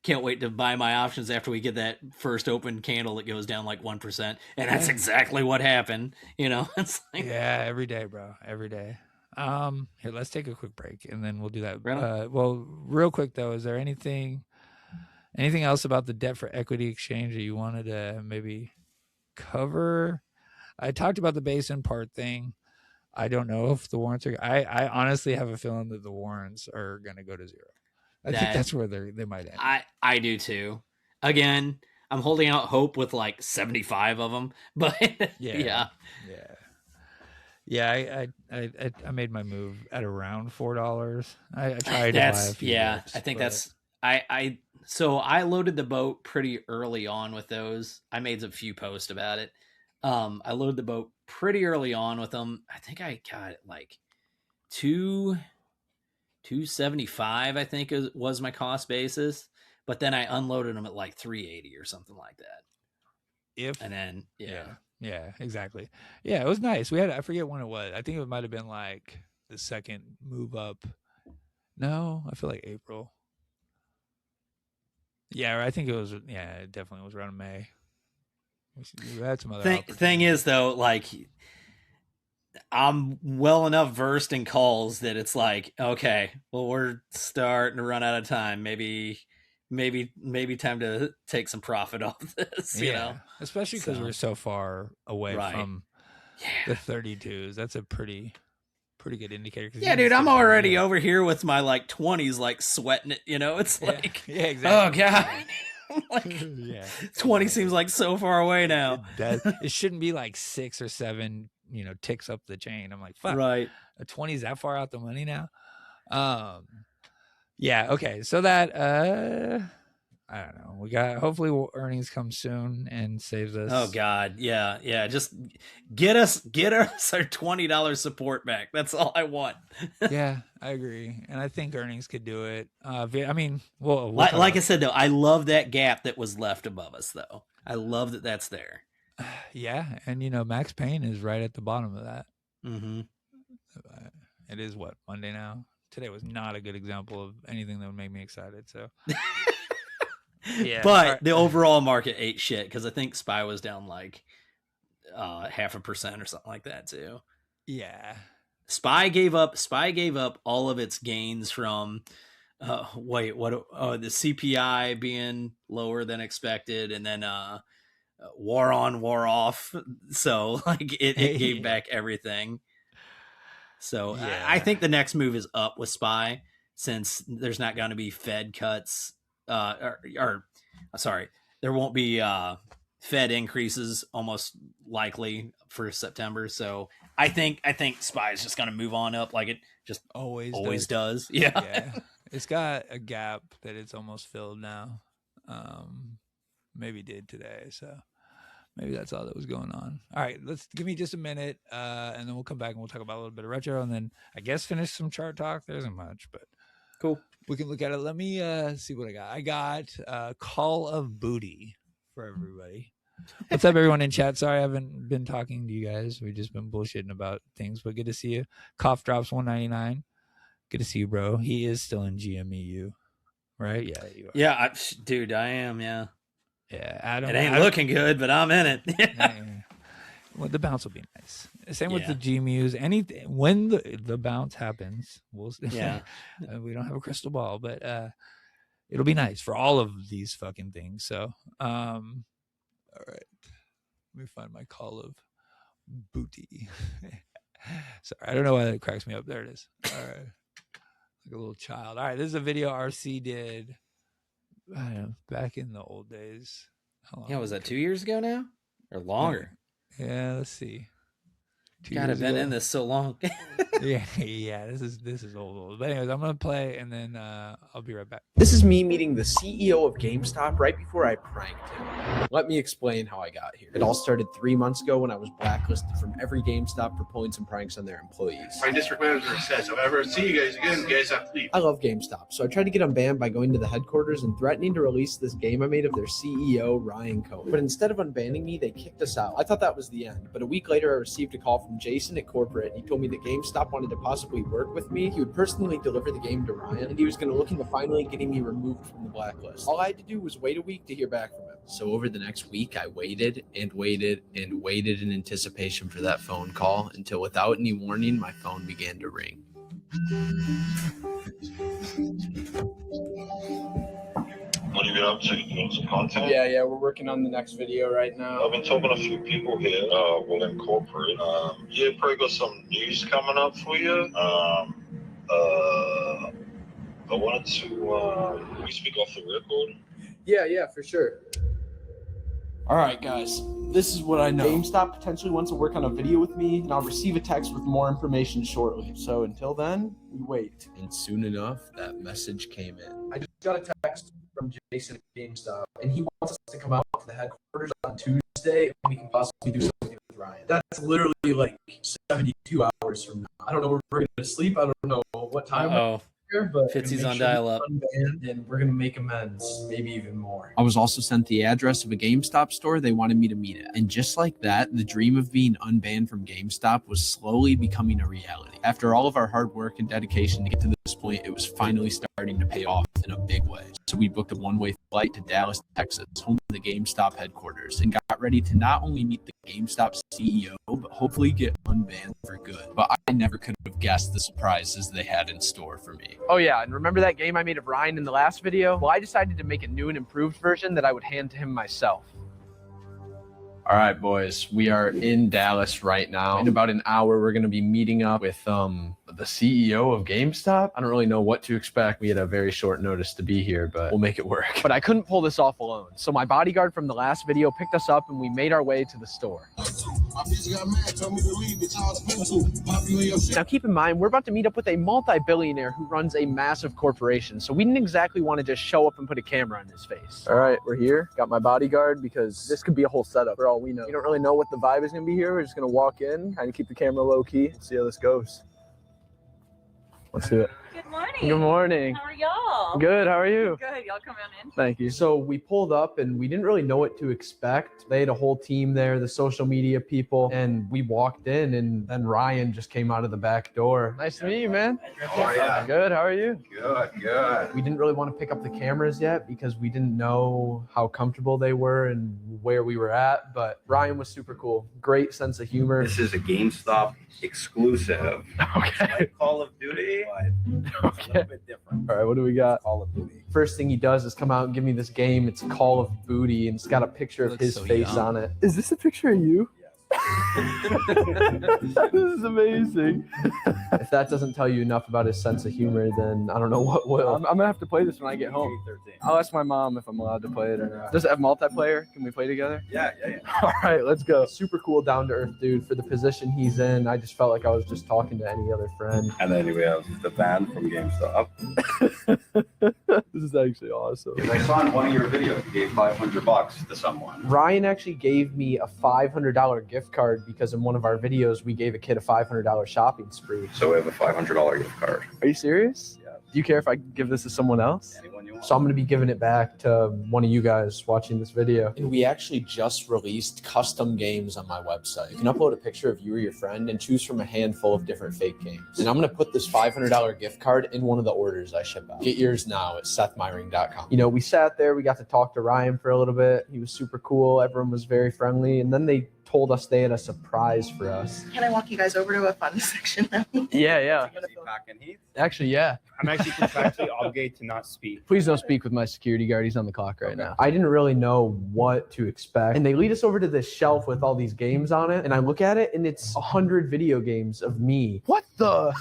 can't wait to buy my options after we get that first open candle that goes down like 1%. And that's exactly what happened. It's like, every day, bro. Every day. Here, let's take a quick break and then we'll do that. Really? Real quick though, is there anything else about the debt for equity exchange that you wanted to maybe cover? I talked about the basin part thing. I don't know if the warrants are. I honestly have a feeling that the warrants are going to go to zero. I think that's where they might end. I do too. Again, I'm holding out hope with like 75 of them, but yeah. I made my move at around $4. I tried to buy a few dips, I think that's so I loaded the boat pretty early on with those. I made a few posts about it. I loaded the boat pretty early on with them. I think I got it like 275, I think was my cost basis, but then I unloaded them at like 380 or something like that. Yeah, exactly. Yeah, it was nice. I forget when it was. I think it might have been like the second move up. No, I feel like April. Yeah, I think it was. Yeah, it definitely was around May. We had some other thing is though, like I'm well enough versed in calls that it's like, okay, well, we're starting to run out of time. Maybe time to take some profit off this, you know, especially because we're so far away from the 32s. That's a pretty good indicator. Yeah, dude, I'm already over here with my like 20s, like sweating it, you know, it's like, exactly. Oh God. Like, Yeah, 20 seems like so far away now. It shouldn't be like 6 or 7, ticks up the chain. I'm like, fuck, right. A 20 is that far out the money now? Yeah. Okay. So that, I don't know. We got, hopefully earnings come soon and saves us. Oh God. Yeah. Yeah. Just get us our $20 support back. That's all I want. Yeah, I agree. And I think earnings could do it. I mean, we'll like I said, though, I love that gap that was left above us, though. I love that that's there. Yeah. And, Max Payne is right at the bottom of that. Mm-hmm. It is what, Monday now? Today was not a good example of anything that would make me excited. So, yeah. But the overall market ate shit because I think SPY was down like 0.5% or something like that too. Yeah. SPY gave up all of its gains from the CPI being lower than expected, and then war on, war off. So like it gave back everything. So yeah. I think the next move is up with SPY, since there's not going to be Fed cuts, there won't be Fed increases almost likely for September. So I think SPY is just going to move on up like it just always does. Yeah. It's got a gap that it's almost filled now. Maybe did today. So maybe that's all that was going on. All right, give me just a minute, and then we'll come back and we'll talk about a little bit of retro, and then I guess finish some chart talk. There isn't much, but cool. We can look at it. Let me see what I got. I got Call of Booty for everybody. What's up, everyone in chat? Sorry I haven't been talking to you guys. We've just been bullshitting about things, but good to see you. Cough Drops 199. Good to see you, bro. He is still in GMEU, right? Yeah, you are. Yeah, dude, I am, yeah. Yeah, Adam. It ain't looking good, but I'm in it. Yeah. Well, the bounce will be nice. Same with the GMUs. Anything when the bounce happens, we'll. Yeah, we don't have a crystal ball, but it'll be nice for all of these fucking things. So, all right, let me find my Call of Booty. Sorry, I don't know why that cracks me up. There it is. All right, like a little child. All right, this is a video RC did. Back in the old days. Yeah, was that 2 years ago now? Or longer? Yeah, let's see. God, I've been in this so long. yeah, this is old. But anyways, I'm gonna play and then I'll be right back. This is me meeting the CEO of GameStop right before I pranked him. Let me explain how I got here. It all started 3 months ago when I was blacklisted from every GameStop for pulling some pranks on their employees. My district manager says, if I ever see you guys again, you guys have to leave. I love GameStop, so I tried to get them banned by going to the headquarters and threatening to release this game I made of their CEO, Ryan Cohen. But instead of unbanning me, they kicked us out. I thought that was the end, but a week later I received a call from Jason at corporate. He told me that GameStop wanted to possibly work with me. He would personally deliver the game to Ryan, and he was going to look into finally getting me removed from the blacklist. All I had to do was wait a week to hear back from him. So over the next week, I waited and waited and waited in anticipation for that phone call until without any warning, my phone began to ring. What have you been up to? Doing some content? Yeah, we're working on the next video right now. I've been talking to a few people here, in corporate. Probably got some news coming up for you. I wanted to, we speak off the record? Yeah, for sure. All right, guys, this is what I know. GameStop potentially wants to work on a video with me, and I'll receive a text with more information shortly. So until then, we wait. And soon enough, that message came in. I just got a text from Jason at GameStop, and he wants us to come out to the headquarters on Tuesday, and we can possibly do something with Ryan. That's literally like 72 hours from now. I don't know where we're going to sleep. I don't know what time. But Fitzzzy's on dial-up, and we're gonna make amends, maybe even more. I was also sent the address of a GameStop store they wanted me to meet at, and just like that, the dream of being unbanned from GameStop was slowly becoming a reality. After all of our hard work and dedication to get to this point, it was finally starting to pay off in a big way. So we booked a one-way flight to Dallas, Texas, home to the GameStop headquarters, and got ready to not only meet the GameStop CEO, but hopefully get unbanned for good. But I never could have guessed the surprises they had in store for me. Oh yeah, and remember that game I made of Ryan in the last video? Well, I decided to make a new and improved version that I would hand to him myself. All right, boys, we are in Dallas right now. In about an hour, we're going to be meeting up with the CEO of GameStop. I don't really know what to expect. We had a very short notice to be here, but we'll make it work. But I couldn't pull this off alone. So my bodyguard from the last video picked us up and we made our way to the store. Now keep in mind, we're about to meet up with a multi-billionaire who runs a massive corporation. So we didn't exactly want to just show up and put a camera in his face. All right, we're here. Got my bodyguard because this could be a whole setup for all we know. You don't really know what the vibe is going to be here. We're just going to walk in, kind of keep the camera low key, and see how this goes. Let's do it. Good morning. Good morning. How are y'all? Good. How are you? Good. Y'all come on in. Thank you. So we pulled up and we didn't really know what to expect. They had a whole team there, the social media people, and we walked in and then Ryan just came out of the back door. Nice to meet you, man. How are you? Good. How are you? Good. We didn't really want to pick up the cameras yet because we didn't know how comfortable they were and where we were at, but Ryan was super cool. Great sense of humor. This is a GameStop exclusive. Okay. It's like Call of Duty, but it's a little bit different. All right, what do we got? Call of Duty. First thing he does is come out and give me this game. It's Call of Booty, and it's got a picture of his face on it. Is this a picture of you? This is amazing. If that doesn't tell you enough about his sense of humor, then I don't know what will. I'm gonna have to play this when I get home. I'll ask my mom if I'm allowed to play it or not. Does it have multiplayer? Can we play together? Yeah. All right, let's go. Super cool, down to earth dude. For the position he's in, I just felt like I was just talking to any other friend. And then we have the band from GameStop. This is actually awesome. I saw in one of your videos, you gave $500 to someone. Ryan actually gave me a $500 gift card because in one of our videos we gave a kid a $500 shopping spree. So we have a $500 gift card. Are you serious? Yeah. Do you care if I give this to someone else? Anyone you want? So I'm going to be giving it back to one of you guys watching this video. And we actually just released custom games on my website. You can upload a picture of you or your friend and choose from a handful of different fake games. And I'm going to put this $500 gift card in one of the orders I ship out. Get yours now at sethmeyring.com. You know, we sat there, we got to talk to Ryan for a little bit. He was super cool. Everyone was very friendly. And then they told us they had a surprise for us. Can I walk you guys over to a fun section now? Yeah. Actually, yeah. I'm actually contractually obligated to not speak. Please don't speak with my security guard. He's on the clock right now. I didn't really know what to expect. And they lead us over to this shelf with all these games on it. And I look at it and it's 100 video games of me. What the?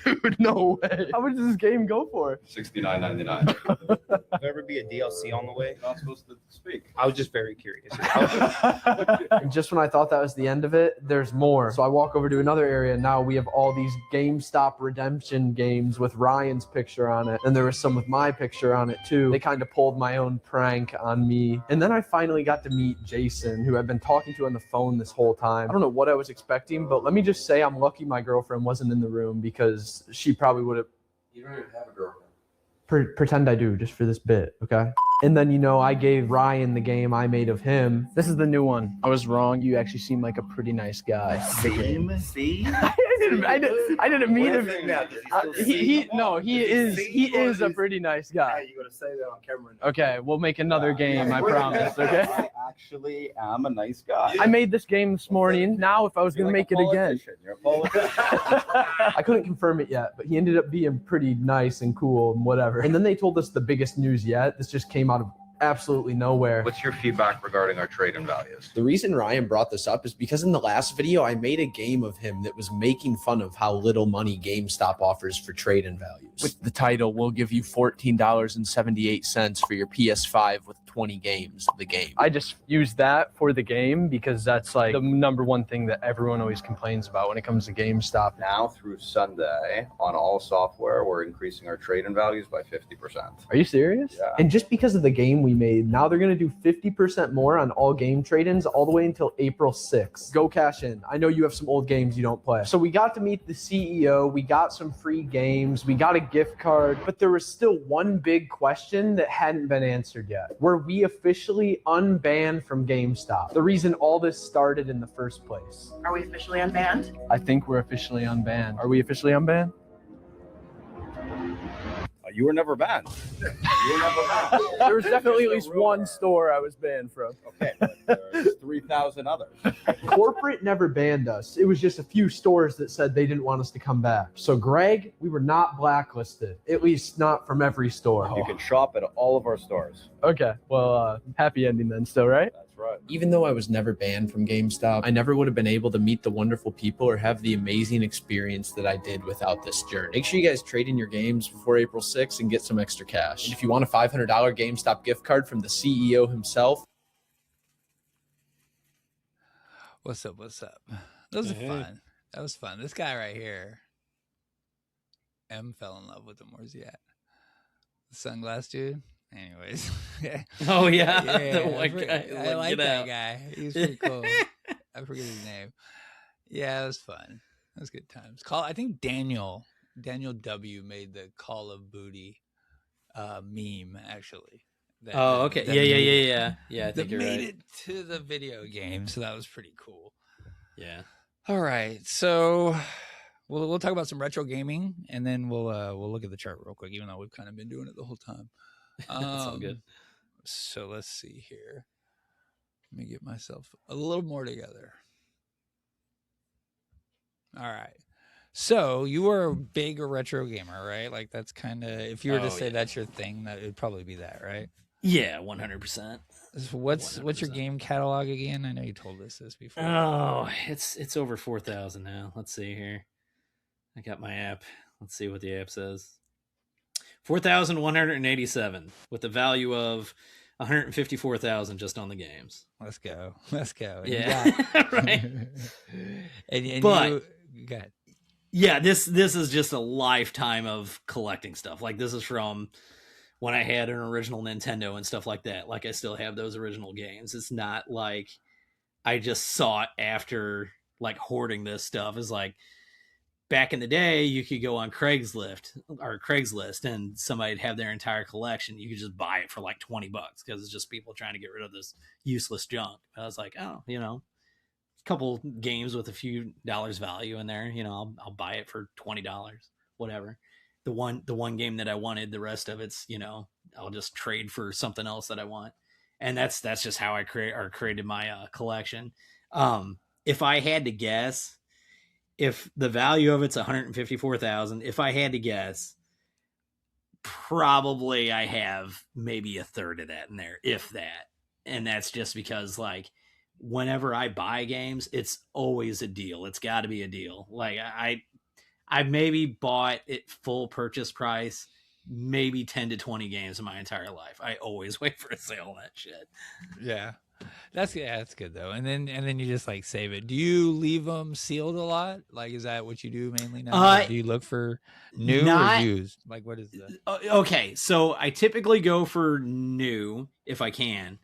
Dude, no way. How much does this game go for? $69.99. Will there ever be a DLC on the way? You're not supposed to speak. I was just very curious. And just when I thought that was the end of it, there's more. So I walk over to another area. Now we have all these GameStop redemption games with Ryan's picture on it. And there was some with my picture on it too. They kind of pulled my own prank on me. And then I finally got to meet Jason, who I've been talking to on the phone this whole time. I don't know what I was expecting, but let me just say I'm lucky my girlfriend wasn't in the room because she probably would have. You don't even have a girlfriend. Pretend I do, just for this bit, okay? And then, you know, I gave Ryan the game I made of him. This is the new one. I was wrong. You actually seem like a pretty nice guy. See? I didn't mean him. He is a pretty nice guy. You gotta say that on camera. Okay, we'll make another game, I promise, okay? I actually am a nice guy. I made this game this morning. Now, if I was going to make it again. You're a politician. I couldn't confirm it yet, but he ended up being pretty nice and cool and whatever. And then they told us the biggest news yet. This just came out of absolutely nowhere. What's your feedback regarding our trade-in values? The reason Ryan brought this up is because in the last video, I made a game of him that was making fun of how little money GameStop offers for trade-in values. With the title, we'll give you $14.78 for your PS5 with 20 games of the game. I just used that for the game because that's like the number one thing that everyone always complains about when it comes to GameStop. Now through Sunday, on all software, we're increasing our trade-in values by 50%. Are you serious? Yeah. And just because of the game we made, now they're going to do 50% more on all game trade-ins all the way until April 6th. Go cash in. I know you have some old games you don't play. So we got to meet the CEO. We got some free games. We got a gift card. But there was still one big question that hadn't been answered yet. Were we officially unbanned from GameStop? The reason all this started in the first place. Are we officially unbanned? I think we're officially unbanned. Are we officially unbanned? You were never banned. There was definitely at least one store I was banned from. Okay, but there's 3,000 others. Corporate never banned us. It was just a few stores that said they didn't want us to come back. So Greg, we were not blacklisted, at least not from every store. You can shop at all of our stores. Okay, well, happy ending then still, right? That's right. Even though I was never banned from GameStop, I never would have been able to meet the wonderful people or have the amazing experience that I did without this journey. Make sure you guys trade in your games before April 6th and get some extra cash. And if you want a $500 GameStop gift card from the CEO himself. What's up? Those are fun. That was fun. This guy right here, M fell in love with him. Where's he at? The sunglass dude. Anyways. Oh yeah. The white guy. I like that guy. He's pretty cool. I forget his name. Yeah, it was fun. It was good times. I think Daniel W made the Call of Booty meme actually. Okay. Yeah. I think you're made right. it to the video game, so that was pretty cool. Yeah. All right, so we'll talk about some retro gaming, and then we'll look at the chart real quick, even though we've kind of been doing it the whole time. That's all good. So let's see here. Let me get myself a little more together. All right. So you were a big retro gamer, right? Like that's kind of, if you were to say that's your thing, that would probably be that, right? Yeah, 100%. So what's your game catalog again? I know you told us this before. Oh, it's over 4,000 now. Let's see here. I got my app. Let's see what the app says. 4,187 with a value of 154,000 just on the games. Let's go. And yeah, right. But go ahead. Yeah, this is just a lifetime of collecting stuff. Like this is from when I had an original Nintendo and stuff like that. Like I still have those original games. It's not like I just saw it after like hoarding this stuff. It's like back in the day, you could go on Craigslist and somebody'd have their entire collection. You could just buy it for like $20 because it's just people trying to get rid of this useless junk. I was like, oh, a couple games with a few dollars value in there, I'll buy it for $20, whatever. The one game that I wanted, the rest of it's, I'll just trade for something else that I want. And that's just how I created my collection. If I had to guess, if the value of it's 154,000, if I had to guess, probably I have maybe a third of that in there, if that. And that's just because like whenever I buy games, it's always a deal. It's got to be a deal. Like I maybe bought it full purchase price, maybe 10 to 20 games in my entire life. I always wait for a sale on that shit. Yeah. That's good though. And then you just like save it. Do you leave them sealed a lot? Like, is that what you do mainly now? Do you look for new or used? Like, what is that? Okay. So I typically go for new if I can,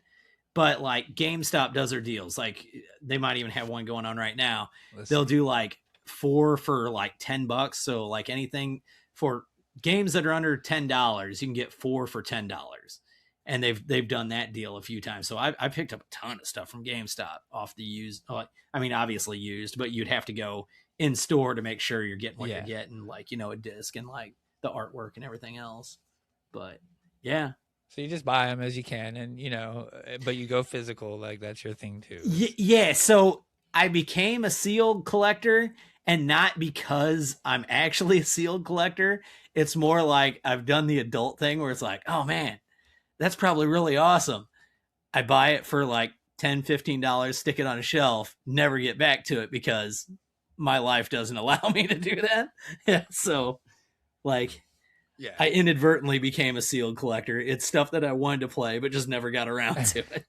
but like GameStop does their deals. Like they might even have one going on right now. They'll do like 4 for like $10. So like anything for games that are under $10, you can get 4 for $10. And they've done that deal a few times. So I picked up a ton of stuff from GameStop off the used. Obviously used, but you'd have to go in store to make sure you're getting what you're getting, like, a disc and like the artwork and everything else. But yeah. So you just buy them as you can and, but you go physical, like that's your thing too. Yeah. So I became a sealed collector, and not because I'm actually a sealed collector. It's more like I've done the adult thing where it's like, oh man, that's probably really awesome. I buy it for like $10, $15, stick it on a shelf, never get back to it because my life doesn't allow me to do that. Yeah. So like, I inadvertently became a sealed collector. It's stuff that I wanted to play, but just never got around to it.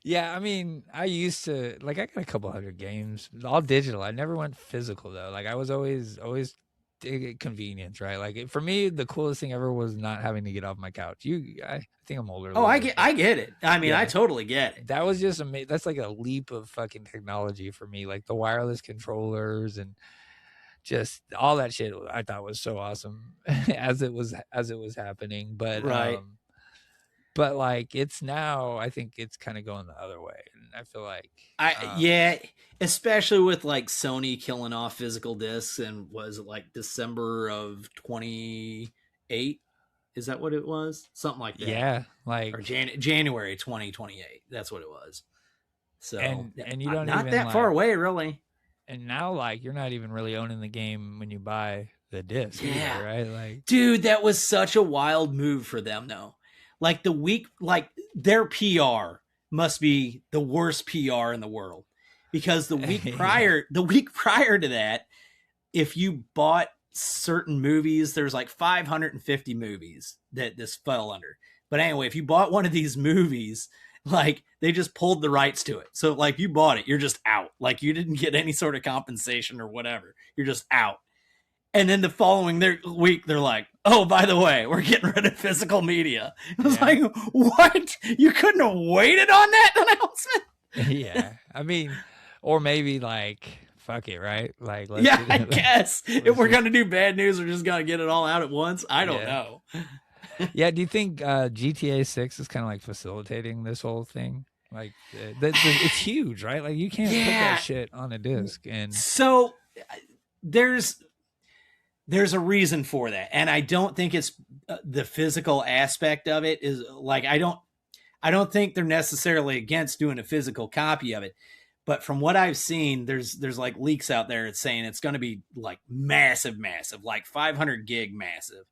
Yeah, I mean, I used to, like, I got a couple hundred games, all digital. I never went physical, though. Like, I was always convenience, right? Like, for me, the coolest thing ever was not having to get off my couch. I think I'm older. Oh, I get it. I mean, I totally get it. That was just amazing. That's like a leap of fucking technology for me. Like, the wireless controllers and just all that shit I thought was so awesome as it was happening. But, right. But like it's now, I think it's kind of going the other way, and I feel like especially with like Sony killing off physical discs, and was it like December of 28? Is that what it was? Something like that. Yeah, like or January 2028. That's what it was. So and you don't not even that far away, really. And now like you're not even really owning the game when you buy the disc, either, right? Like, dude, that was such a wild move for them, though. Like their PR must be the worst PR in the world, because the week prior to that, if you bought certain movies, there's like 550 movies that this fell under. But anyway, if you bought one of these movies, like they just pulled the rights to it. So like you bought it, you're just out. Like you didn't get any sort of compensation or whatever. You're just out. And then the following week, they're like, oh, by the way, we're getting rid of physical media. I was like, what? You couldn't have waited on that announcement? Yeah. I mean, or maybe like, fuck it, right? Like, I guess if we're going to do bad news, we're just going to get it all out at once. I don't know. Yeah. Do you think GTA 6 is kind of like facilitating this whole thing? Like, it's huge, right? Like, you can't put that shit on a disc. And so there's a reason for that. And I don't think it's the physical aspect of it is like, I don't think they're necessarily against doing a physical copy of it. But from what I've seen, there's like leaks out there. It's saying it's going to be like massive, like 500 gig massive.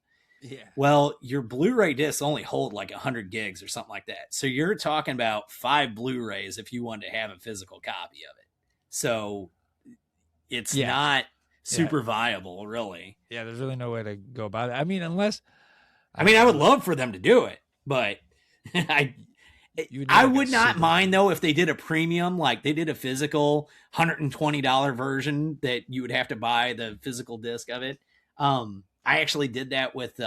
Yeah. Well, your Blu-ray discs only hold like 100 gigs or something like that. So you're talking about 5 Blu-rays if you wanted to have a physical copy of it. So it's not super viable, really. Yeah, there's really no way to go about it. I mean, unless... I would love for them to do it, but I would not mind, though, if they did a premium, like they did a physical $120 version that you would have to buy the physical disc of it. I actually did that with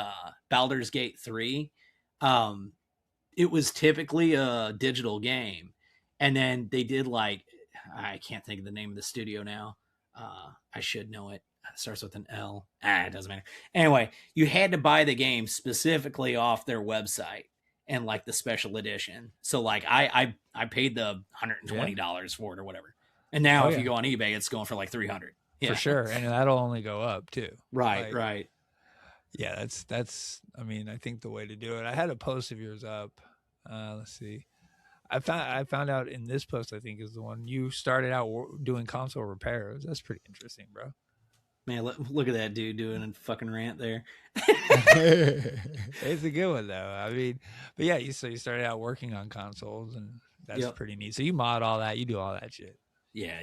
Baldur's Gate 3. It was typically a digital game. And then they did like... I can't think of the name of the studio now. I should know it. It starts with an L. It doesn't matter. Anyway, you had to buy the game specifically off their website and like the special edition. So like I paid the $120 for it or whatever. And now if you go on eBay, it's going for like $300. For sure. And that'll only go up too. Right, right. Yeah, that's I mean, I think the way to do it. I had a post of yours up. Let's see. I found out in this post, I think, is the one you started out doing console repairs. That's pretty interesting, bro. Man, look at that dude doing a fucking rant there. It's a good one, though. I mean, but yeah, so you started out working on consoles, and that's pretty neat. So you mod all that, you do all that shit. Yeah.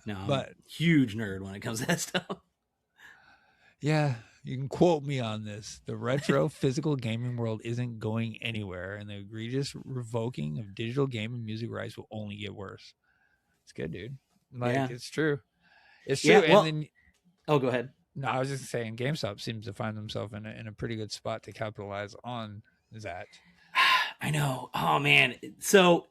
No, but huge nerd when it comes to that stuff. Yeah, you can quote me on this. The retro physical gaming world isn't going anywhere, and the egregious revoking of digital game and music rights will only get worse. It's good, dude. Like, it's true. It's true. Yeah, well, and then, go ahead. No, I was just saying GameStop seems to find themselves in a pretty good spot to capitalize on that. I know. Oh, man. So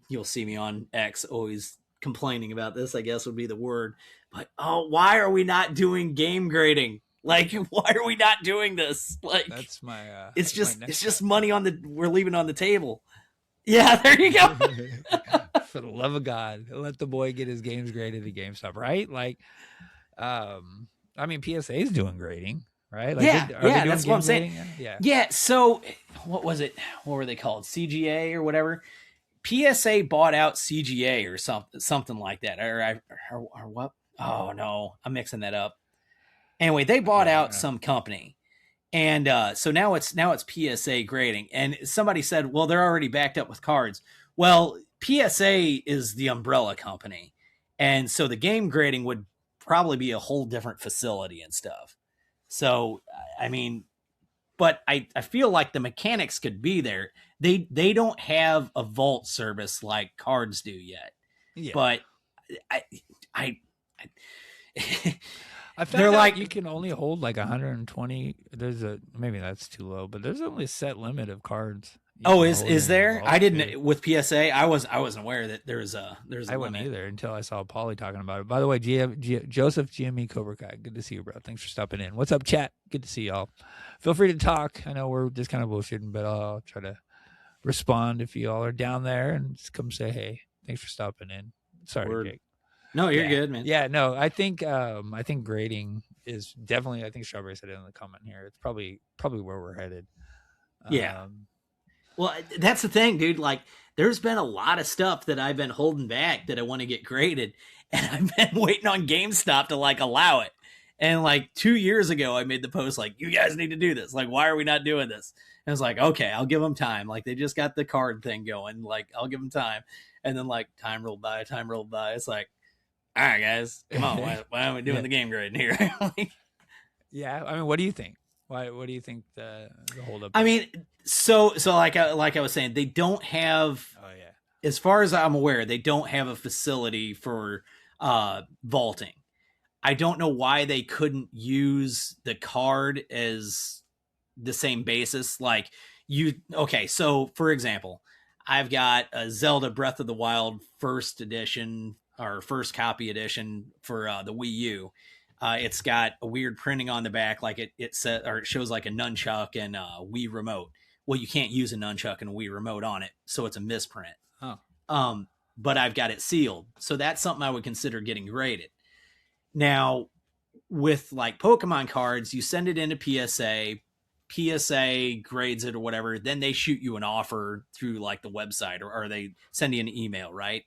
you'll see me on X always complaining about this, I guess would be the word. But why are we not doing game grading? Like, why are we not doing this? Like, that's my it's just money we're leaving on the table. Yeah, there you go. For the love of God, let the boy get his games graded at GameStop, right? Like, I mean, PSA is doing grading, right? Like, that's what I'm saying. Yeah. So, what was it? What were they called? CGA or whatever. PSA bought out CGA or something like that, or what? Oh no, I'm mixing that up. Anyway, they bought out some company, and so now it's PSA grading. And somebody said, well, they're already backed up with cards. Well, PSA is the umbrella company, and so the game grading would probably be a whole different facility and stuff. So I mean, but I feel like the mechanics could be there. They don't have a vault service like cards do yet. Yeah. But I they're like, you can only hold like 120. Maybe that's too low, but there's only a set limit of cards. Is there? I didn't with PSA. I wasn't aware that there's a I wasn't either until I saw Paulie talking about it. By the way, Joseph GME Cobra Kai, good to see you, bro. Thanks for stopping in. What's up, chat? Good to see y'all. Feel free to talk. I know we're just kind of bullshitting, but I'll try to respond if y'all are down there and just come say hey. Thanks for stopping in. Sorry, Jake. No, you're good, man. Yeah, no, I think grading is definitely. I think Strawberry said it in the comment here. It's probably where we're headed. Yeah. Well, that's the thing, dude. Like, there's been a lot of stuff that I've been holding back that I want to get graded, and I've been waiting on GameStop to like allow it. And like 2 years ago, I made the post like, you guys need to do this. Like, why are we not doing this? And I was like, okay, I'll give them time. Like, they just got the card thing going. Like, I'll give them time. And then like time rolled by. It's like, all right, guys, come on. Why aren't we doing the game grading here? Yeah. I mean, what do you think? What do you think the holdup is? I mean, so like I was saying, they don't have, as far as I'm aware, they don't have a facility for vaulting. I don't know why they couldn't use the card as the same basis. Like so for example, I've got a Zelda Breath of the Wild first edition or first copy edition for the Wii U. It's got a weird printing on the back, like it says, or it shows like a nunchuck and a Wii remote. Well, you can't use a nunchuck and a Wii remote on it, so it's a misprint. Oh. But I've got it sealed, so that's something I would consider getting graded. Now, with like Pokemon cards, you send it into PSA grades it or whatever, then they shoot you an offer through like the website or they send you an email, right?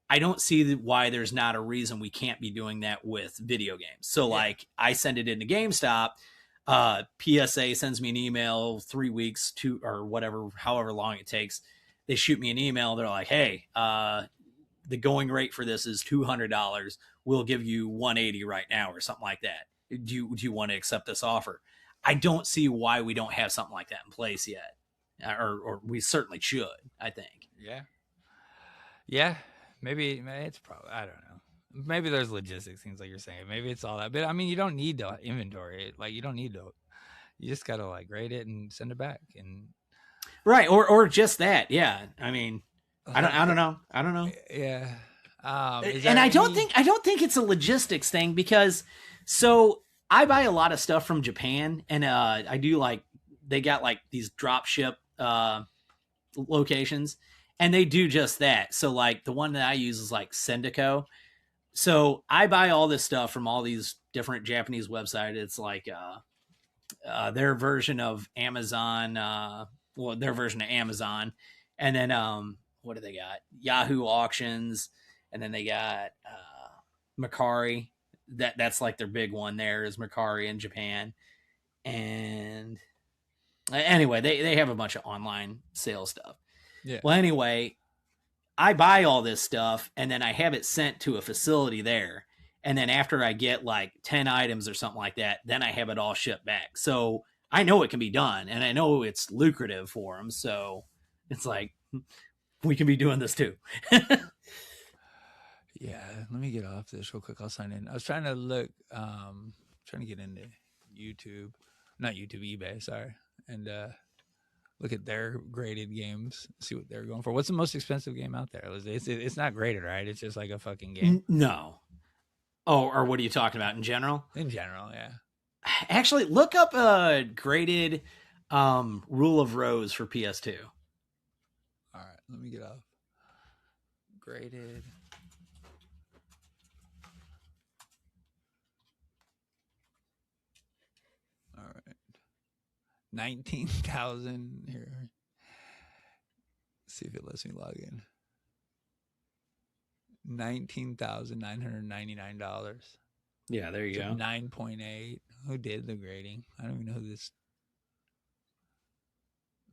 I don't see why there's not a reason we can't be doing that with video games. So like I send it into GameStop, PSA sends me an email 3 weeks to or whatever, however long it takes. They shoot me an email. They're like, hey, the going rate for this is $200. We'll give you $180 right now or something like that. Do you want to accept this offer? I don't see why we don't have something like that in place yet. Or we certainly should, I think. Yeah. Maybe it's probably, I don't know. Maybe there's logistics things like you're saying. Maybe it's all that. But I mean, you don't need to inventory it. Like you don't need to. You just got to like grade it and send it back. And right. Or just that. Yeah. I mean, I don't know. Yeah. And I don't think it's a logistics thing because so I buy a lot of stuff from Japan and I do like they got like these drop ship locations and they do just that. So like the one that I use is like Sendico. So I buy all this stuff from all these different Japanese websites. It's like their version of Amazon, their version of Amazon. And then what do they got? Yahoo Auctions. And then they got Mercari. That's like their big one there is Mercari in Japan. And anyway, they have a bunch of online sales stuff. Yeah. Well, anyway, I buy all this stuff and then I have it sent to a facility there. And then after I get like 10 items or something like that, then I have it all shipped back. So I know it can be done and I know it's lucrative for them. So it's like, we can be doing this too. Yeah, let me get off this real quick. I'll sign in. I was trying to look, trying to get into eBay, sorry, and look at their graded games, see what they're going for. What's the most expensive game out there? It's not graded, right? It's just like a fucking game. No. Oh, or what are you talking about in general? In general, yeah. Actually, look up a graded Rule of Rose for PS2. All right, let me get off. Graded. All right. 19,000 here. Let's see if it lets me log in. $19,999. Yeah, there you go. 9.8. Who did the grading? I don't even know who this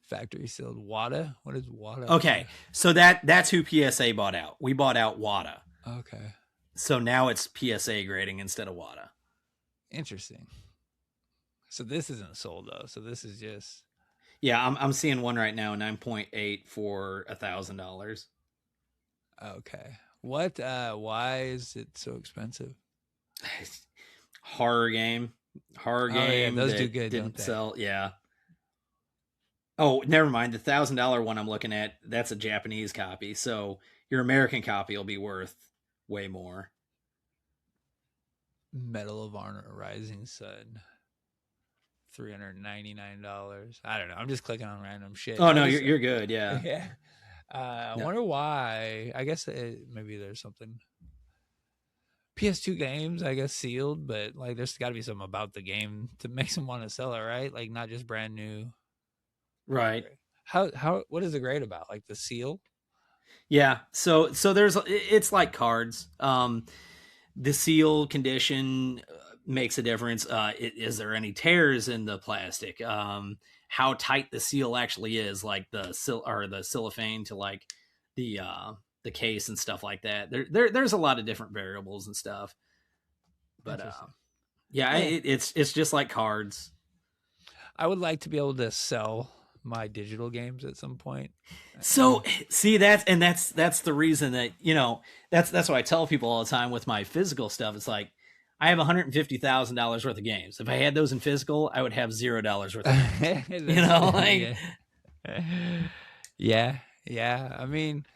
factory sealed. WADA? What is WADA? Okay, so that's who PSA bought out. We bought out WADA. Okay. So now it's PSA grading instead of WADA. Interesting. So this isn't sold though. So this is just. Yeah, I'm seeing one right now, 9.8 for $1,000. Okay. What? Why is it so expensive? Horror game. Yeah, those do good. Didn't sell. Yeah. Oh, never mind. The $1,000 one I'm looking at, that's a Japanese copy. So your American copy will be worth way more. Medal of Honor Rising Sun. $399. I don't know. I'm just clicking on random shit. Oh no, you're good. Yeah. Yeah. I wonder why. I guess maybe there's something. PS2 games, I guess, sealed, but like there's got to be something about the game to make them want to sell it, right? Like not just brand new. Right. What is the grade about? Like the seal? Yeah. So it's like cards. The seal condition, makes a difference. Is there any tears in the plastic? How tight the seal actually is, like the cellophane to like the case and stuff like that. There's a lot of different variables and stuff. But it's just like cards. I would like to be able to sell my digital games at some point. So see, that's the reason that, that's what I tell people all the time with my physical stuff. It's like, I have $150,000 worth of games. If I had those in physical, I would have $0 worth of games. Yeah. I mean,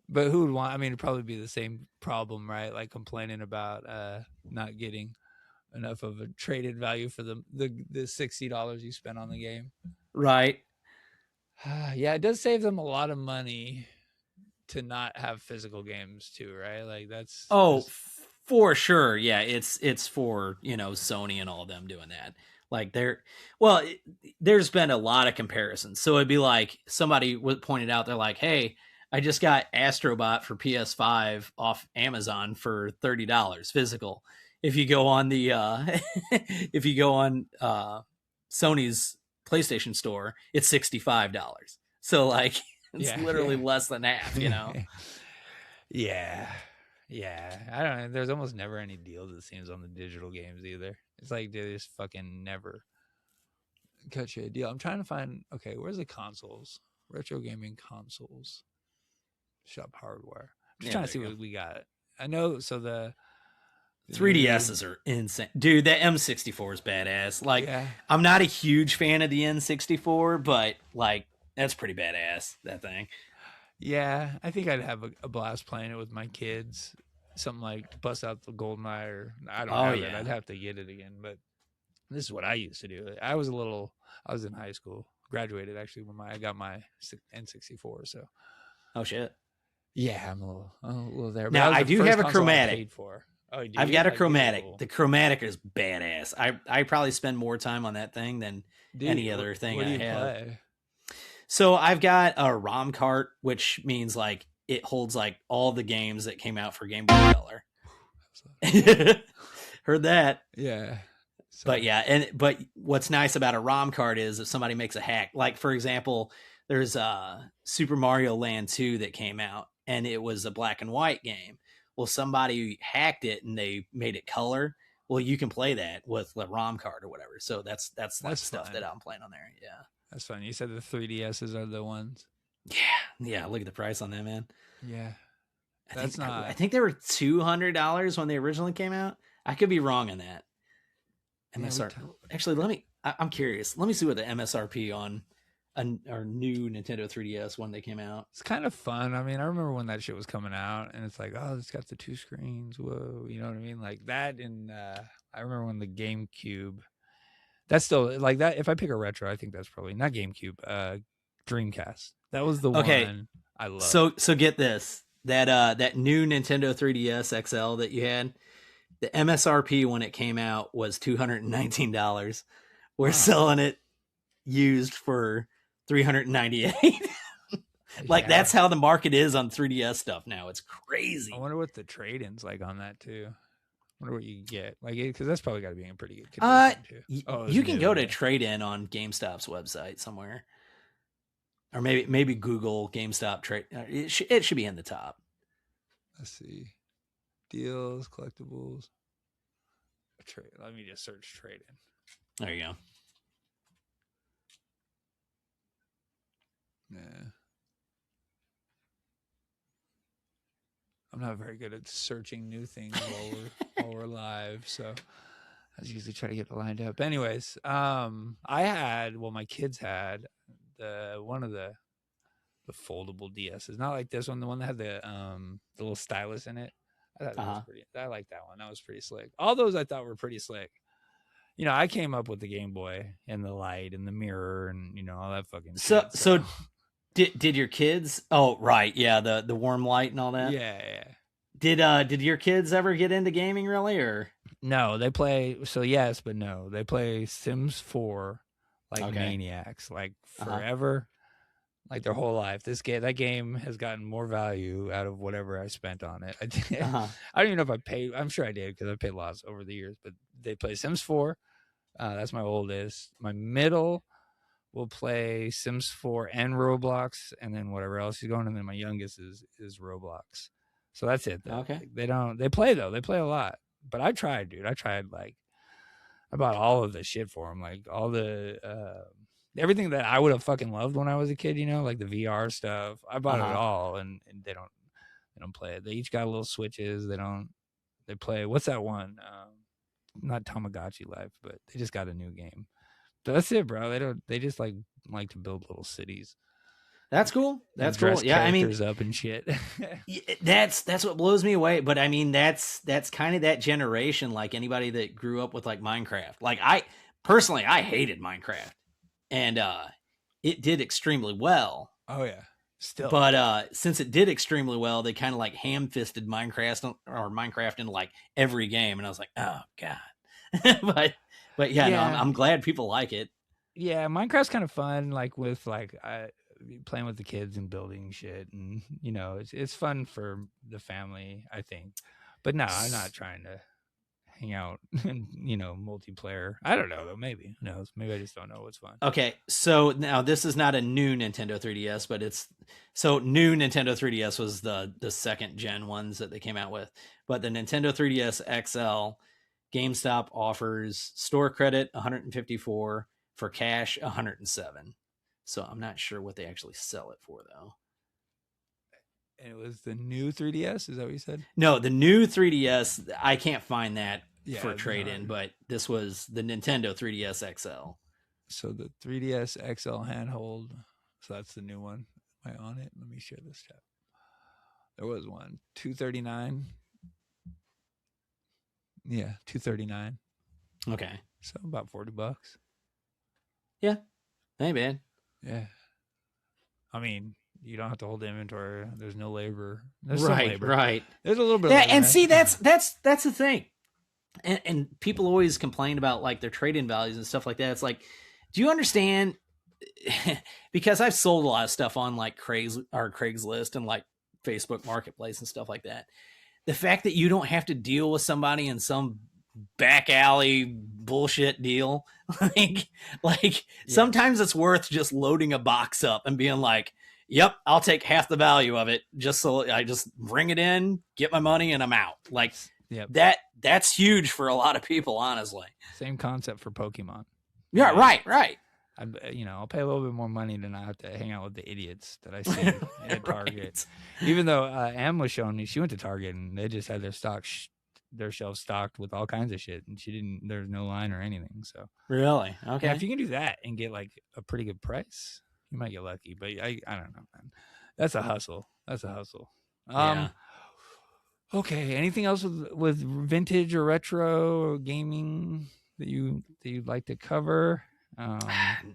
but who would want? I mean, it'd probably be the same problem, right? Like complaining about not getting enough of a traded value for the $60 you spent on the game. Right. Yeah, it does save them a lot of money to not have physical games too, right? Like that's for sure. Yeah, it's for, Sony and all of them doing that. Like there's been a lot of comparisons. So it'd be like somebody pointed out, they're like, hey, I just got Astrobot for PS5 off Amazon for $30 physical. If you go on the Sony's PlayStation store, it's $65. So like it's literally less than half, Yeah. I don't know. There's almost never any deals, it seems, on the digital games either. It's like they just fucking never cut you a deal. I'm trying to find, where's the consoles? Retro gaming consoles. Shop hardware. I'm just trying to see what we got. I know, so the 3DSs are insane. Dude, the M64 is badass. Like, I'm not a huge fan of the N64, but like, that's pretty badass, that thing. Yeah, I think I'd have a blast playing it with my kids. Something like bust out the GoldenEye, or I don't know. I'd have to get it again. But this is what I used to do. I was in high school, graduated actually when I got my N64. So, oh shit. Yeah, I'm a little there. But now I do have a chromatic. Paid for. Oh, I've got a chromatic. Cool. The chromatic is badass. I probably spend more time on that thing than any other thing what do you have. Play? So I've got a ROM cart, which means like it holds like all the games that came out for Game Boy Color. Heard that? Yeah. But yeah, but what's nice about a ROM card is if somebody makes a hack, like for example, there's Super Mario Land 2 that came out, and it was a black and white game. Well, somebody hacked it and they made it color. Well, you can play that with the ROM card or whatever. So that's like stuff fun. That I'm playing on there. Yeah. That's fun. You said the 3DSs are the ones. Yeah. Look at the price on that, man. Yeah. I think they were $200 when they originally came out. I could be wrong on that. MSRP. Actually, I'm curious. Let me see what the MSRP on our new Nintendo 3DS when they came out. It's kind of fun. I mean, I remember when that shit was coming out, and it's like, oh, it's got the 2 screens. Whoa, you know what I mean? Like that. And I remember when the GameCube. That's still like that. If I pick a retro, I think that's probably not GameCube. Dreamcast. That was the one I love. So get this. That new Nintendo 3DS XL that you had, the MSRP when it came out was $219. We're selling it used for $398. Like that's how the market is on 3DS stuff now. It's crazy. I wonder what the trade-in's like on that too. I wonder what you get, like, because that's probably got to be in pretty good condition too. You can go to trade-in on GameStop's website somewhere, or maybe Google GameStop trade. It should be in the top. Let's see, deals, collectibles, trade. Let me just search trade-in. There you go. Yeah. I'm not very good at searching new things while we're live, so I usually try to get it lined up. Anyways, my kids had one of the foldable DSs, not like this one, the one that had the little stylus in it. I thought that was pretty. I like that one. That was pretty slick. All those I thought were pretty slick. I came up with the Game Boy and the light and the mirror and all that fucking shit. So did your kids? Oh, right, yeah, the warm light and all that. Yeah. Did your kids ever get into gaming really, or no? They play. So yes, but no. They play Sims 4 like maniacs, like forever. like their whole life. That game has gotten more value out of whatever I spent on it. I don't even know if I paid. I'm sure I did because I paid lots over the years. But they play Sims 4. That's my oldest. My middle will play Sims 4 and Roblox, and then whatever else is going. And then my youngest is Roblox. So that's it. Though. Okay. They play though. They play a lot. But I tried, dude. I bought all of the shit for them, like all the everything that I would have fucking loved when I was a kid, like the VR stuff. I bought it all, and they don't play it. They each got little switches. They play, what's that one? Not Tamagotchi Life, but they just got a new game. But that's it, bro. They just like to build little cities. That's cool. That's cool. Yeah, I mean, up and shit. that's what blows me away. But I mean, that's kind of that generation. Like anybody that grew up with like Minecraft. Like I personally hated Minecraft, and it did extremely well. Oh yeah, still. But since it did extremely well, they kind of like ham-fisted Minecraft into like every game, and I was like, oh god. but yeah, no, I'm glad people like it. Yeah, Minecraft's kind of fun. Like with playing with the kids and building shit, and it's fun for the family, I think. But no, I'm not trying to hang out and multiplayer. I don't know though. Maybe, who knows? Maybe I just don't know what's fun. Okay, so now this is not a new Nintendo 3DS, but new Nintendo 3DS was the second gen ones that they came out with. But the Nintendo 3DS XL, GameStop offers store credit 154, for cash 107. So I'm not sure what they actually sell it for, though. And it was the new 3DS? Is that what you said? No, the new 3DS, I can't find that for trade-in, but this was the Nintendo 3DS XL. So the 3DS XL handhold. So that's the new one. Am I on it? Let me share this chat. There was one. $239. Yeah, $239. Okay. So about $40. Yeah. Hey, man. Yeah. I mean, you don't have to hold the inventory. There's no labor. There's right, some labor. Right. There's a little bit. Yeah, and see, that's the thing. And people always complain about like their trade-in values and stuff like that. It's like, do you understand? Because I've sold a lot of stuff on like Craigslist and like Facebook Marketplace and stuff like that. The fact that you don't have to deal with somebody in some back alley bullshit deal, like sometimes it's worth just loading a box up and being like, yep, I'll take half the value of it just so I just bring it in, get my money, and I'm out. Like that's huge for a lot of people, honestly. Same concept for Pokemon. Yeah, right. I'll pay a little bit more money to not have to hang out with the idiots that I see at Target. Even though Em was showing me, she went to Target and they just had their shelves stocked with all kinds of shit, and there's no line or anything. So really, okay. Yeah, if you can do that and get like a pretty good price, you might get lucky. But I don't know, man. That's a hustle. Yeah. Okay. Anything else with vintage or retro or gaming that you'd like to cover?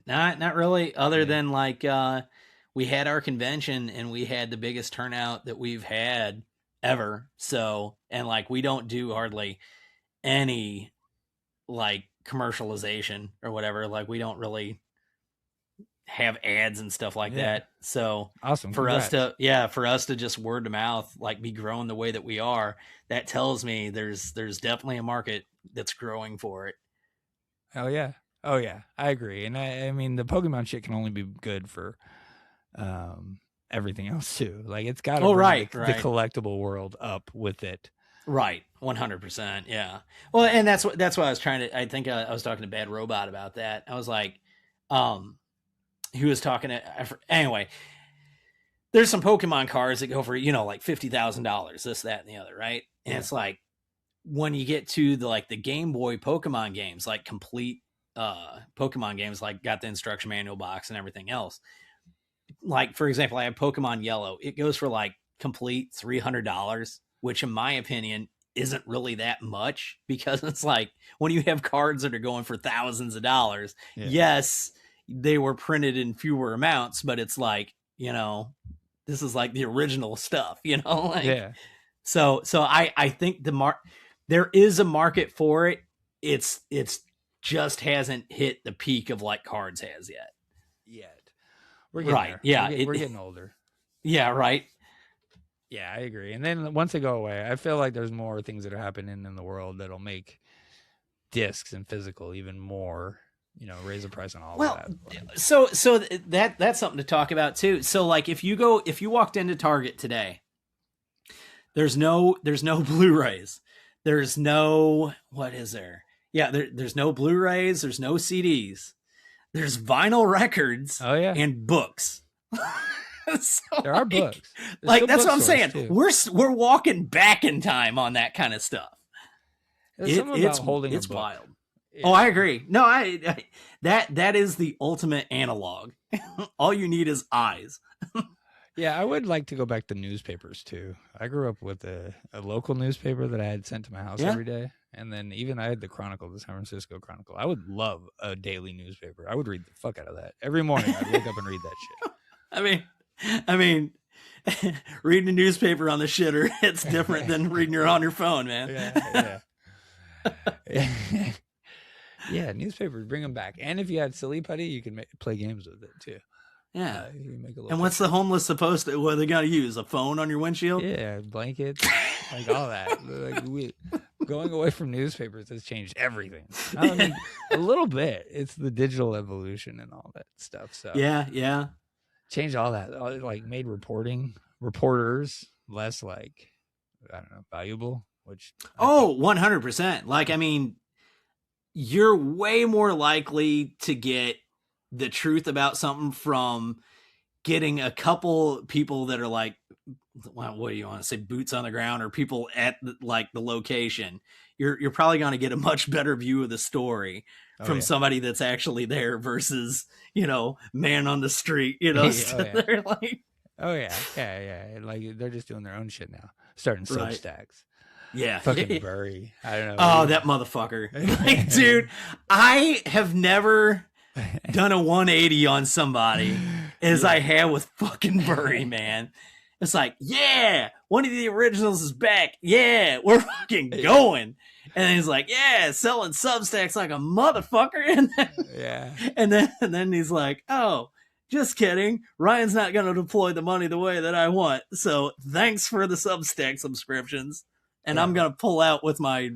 Not really. Other than like we had our convention and we had the biggest turnout that we've had ever. So, and like we don't do hardly any like commercialization or whatever. Like we don't really have ads and stuff like that. So awesome. For us to just word of mouth, like be growing the way that we are, that tells me there's definitely a market that's growing for it. Oh yeah. I agree. And I mean, the Pokemon shit can only be good for, everything else too. Like it's got to bring the collectible world up with it. Right. 100%. Yeah. Well, and that's what I was trying to, I think I was talking to Bad Robot about that. I was like, he was talking to, anyway, there's some Pokemon cards that go for, like $50,000, this, that, and the other. Right. And it's like, when you get to the Game Boy Pokemon games, like complete, Pokemon games, like got the instruction manual box and everything else. Like, for example, I have Pokemon Yellow. It goes for like complete $300, which in my opinion isn't really that much, because it's like when you have cards that are going for thousands of dollars, yes, they were printed in fewer amounts, but it's like, this is like the original stuff, So I think there is a market for it. It's just hasn't hit the peak of like cards has yet. We're getting right. there. Yeah. We're getting older. Yeah. Right. Yeah, I agree. And then once they go away, I feel like there's more things that are happening in the world that'll make discs and physical even more, raise the price on all of that. So that's something to talk about too. So like if you walked into Target today, there's no Blu-rays. There's no, what is there? Yeah, there's no Blu-rays, there's no CDs. There's vinyl records and books. So there are books. Like that's what I'm saying. Too. We're walking back in time on that kind of stuff. It's holding it's wild. Yeah. Oh, I agree. No, I that is the ultimate analog. All you need is eyes. Yeah, I would like to go back to newspapers too. I grew up with a local newspaper that I had sent to my house every day. And then even I had the Chronicle, the San Francisco Chronicle. I would love a daily newspaper. I would read the fuck out of that. Every morning I'd wake up and read that shit. I mean, reading a newspaper on the shitter, it's different than reading it on your phone, man. Yeah. Yeah, newspapers, bring them back. And if you had Silly Putty, you can play games with it too. Yeah. And what's the homeless supposed to, what are they going to use? A phone on your windshield? Yeah, blankets, like all that. Going away from newspapers has changed everything. I mean, a little bit. It's the digital evolution and all that stuff. So yeah. Changed all that. Like made reporters less like, I don't know, valuable, which. 100%. Like, I mean, you're way more likely to get the truth about something from getting a couple people that are like, what do you want to say, boots on the ground, or people at the location. You're probably going to get a much better view of the story from somebody that's actually there versus, man on the street, they're like, yeah. Like they're just doing their own shit now, starting Substacks. Yeah. Fucking Burry. I don't know. Oh, that motherfucker. Like, dude, I have never done a 180 on somebody as I have with fucking Burry, man. It's like, yeah, one of the originals is back. Yeah, we're fucking going. And then he's like, yeah, selling Substacks like a motherfucker. And then he's like, oh, just kidding. Ryan's not going to deploy the money the way that I want. So thanks for the Substack subscriptions. And I'm going to pull out with my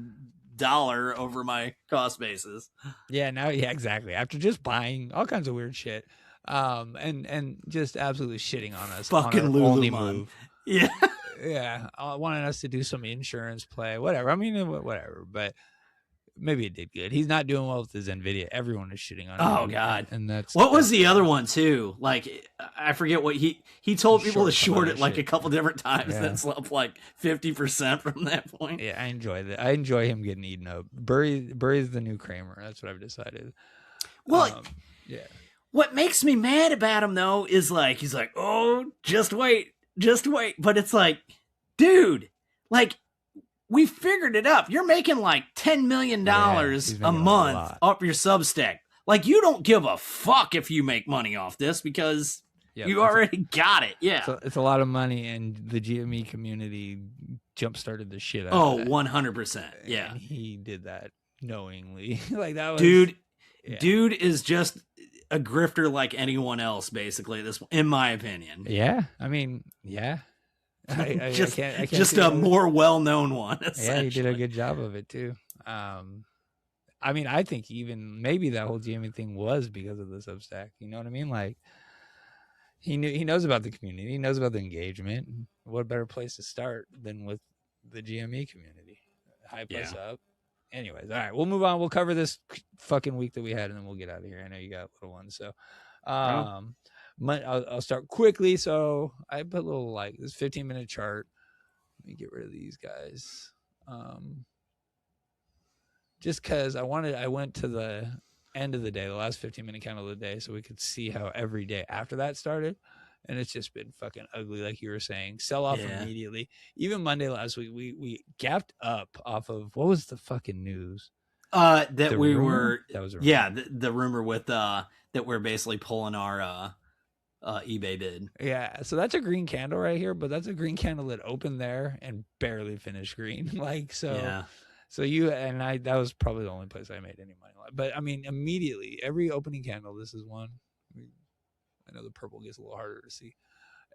$1 over my cost basis. Yeah, exactly. After just buying all kinds of weird shit. And just absolutely shitting on us. Fucking on Lululemon. Only move. Yeah. Yeah. Wanting us to do some insurance play, whatever. I mean, whatever, but maybe it did good. He's not doing well with his NVIDIA. Everyone is shitting on him. Oh God. And that's what was the other one too? Like, I forget what he told people to short it like a couple different times. Yeah. That's up like 50% from that point. Yeah. I enjoy that. I enjoy him getting eaten up. Burry's the new Kramer. That's what I've decided. Well, yeah. What makes me mad about him though is like, he's like, oh, just wait. But it's like, dude, like, we figured it up. You're making like $10 million a month off your Substack. Like, you don't give a fuck if you make money off this because you already got it. Yeah. So it's a lot of money, and the GME community jump-started the shit out of that. 100%. Yeah. And he did that knowingly. Like, that was... Dude is just a grifter like anyone else, basically, in my opinion. Yeah. I mean, yeah. I can't just a more well-known one. Yeah, he did a good job of it too. I mean, I think even maybe that whole GME thing was because of the Substack. You know what I mean? Like, he knows about the community, he knows about the engagement. What better place to start than with the GME community? Hype us up. Anyways, all right, we'll move on. We'll cover this fucking week that we had, and then we'll get out of here. I know you got little ones, so I'll start quickly. So I put a little this 15-minute chart. Let me get rid of these guys. Just because I went to the end of the day, the last 15-minute candle of the day, so we could see how every day after that started. And it's just been fucking ugly, like you were saying. Sell off immediately. Even Monday last week, we gapped up off of, what was the fucking news? That we were, that was a rumor. The rumor with that we're basically pulling our eBay bid. Yeah, so that's a green candle right here, but that's a green candle that opened there and barely finished green. So you and I, that was probably the only place I made any money. But I mean, immediately, every opening candle, this is one. I know the purple gets a little harder to see.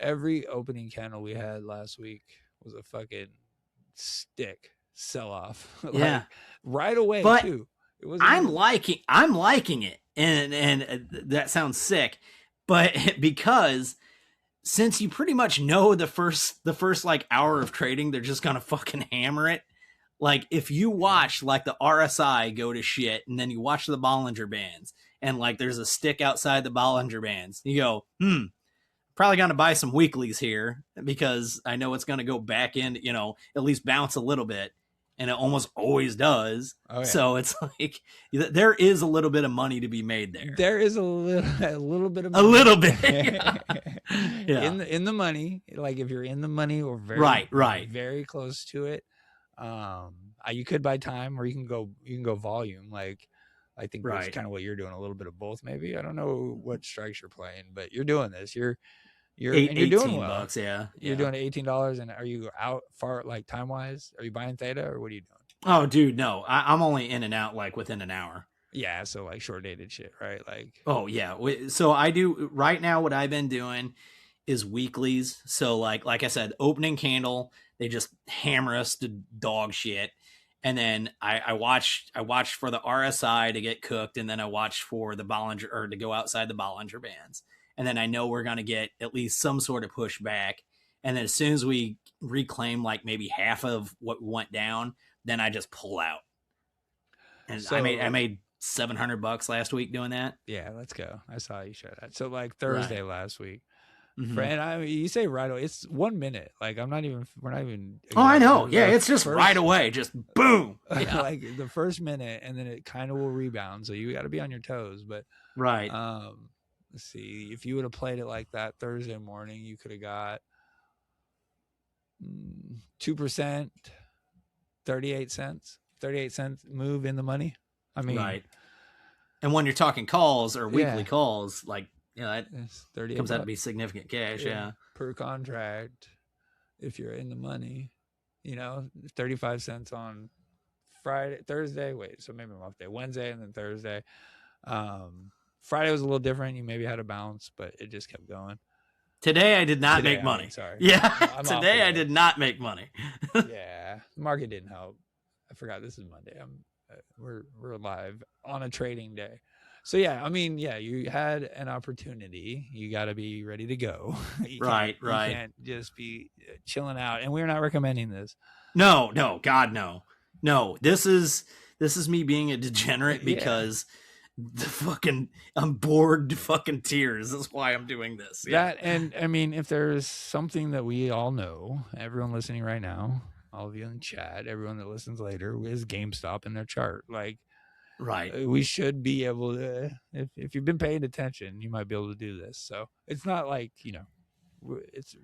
Every opening candle we had last week was a fucking stick sell off. Like, right away, but too. It was I'm liking it, and that sounds sick, but because since you pretty much know the first like hour of trading, they're just gonna fucking hammer it. Like, if you watch like the RSI go to shit, and then you watch the Bollinger Bands, and like there's a stick outside the Bollinger Bands, you go, probably gonna buy some weeklies here because I know it's gonna go back in, you know, at least bounce a little bit. And it almost always does. Oh, yeah. So it's like there is a little bit of money to be made there. There is a little bit of money. A little bit. Yeah. Yeah. In the money, like if you're in the money or very close to it, you could buy time, or you can go volume. Like, I think that's kind of what you're doing, a little bit of both, maybe. I don't know what strikes you're playing, but you're doing this. You're doing well. $18, yeah. You're doing $18, and are you out far, like, time wise? Are you buying theta, or what are you doing? Oh, dude, no. I'm only in and out like within an hour. Yeah, so like short dated shit, right? Like, oh yeah. So I do right now. What I've been doing is weeklies. So like I said, opening candle, they just hammer us to dog shit, and then I watch for the RSI to get cooked, and then I watch for the Bollinger, or to go outside the Bollinger Bands. And then I know we're going to get at least some sort of pushback. And then as soon as we reclaim like maybe half of what went down, then I just pull out. And so, I made $700 last week doing that. Yeah, let's go. I saw you share that. So like Thursday last week. Mm-hmm. And you say right away, it's 1 minute. Like we're not even. Oh, I know. Yeah, it's just right away. Just boom. Yeah. Like the first minute, and then it kind of will rebound. So you got to be on your toes. But right. Let's see. If you would have played it like that Thursday morning, you could have got 2%, 38 cents. 38 cents move in the money. I mean, right. And when you're talking calls or weekly calls, like, you know, that comes out to be significant cash. Yeah. Per contract, if you're in the money, you know, 35 cents on Thursday. Wait, so maybe I'm off day. Wednesday and then Thursday. Friday was a little different. You maybe had a bounce, but it just kept going. Today I did not make money. Sorry. Yeah. Today I did not make money. Yeah. The market didn't help. I forgot this is Monday. We're live on a trading day. So yeah, I mean, yeah, you had an opportunity. You got to be ready to go. Right. You can't just be chilling out. And we're not recommending this. No, God, no. This is me being a degenerate because I'm bored to fucking tears. That's why I'm doing this. Yeah. That, and I mean, if there's something that we all know, everyone listening right now, all of you in the chat, everyone that listens later, is GameStop in their chart. Like, right. We should be able to, if you've been paying attention, you might be able to do this. So it's not like, you know,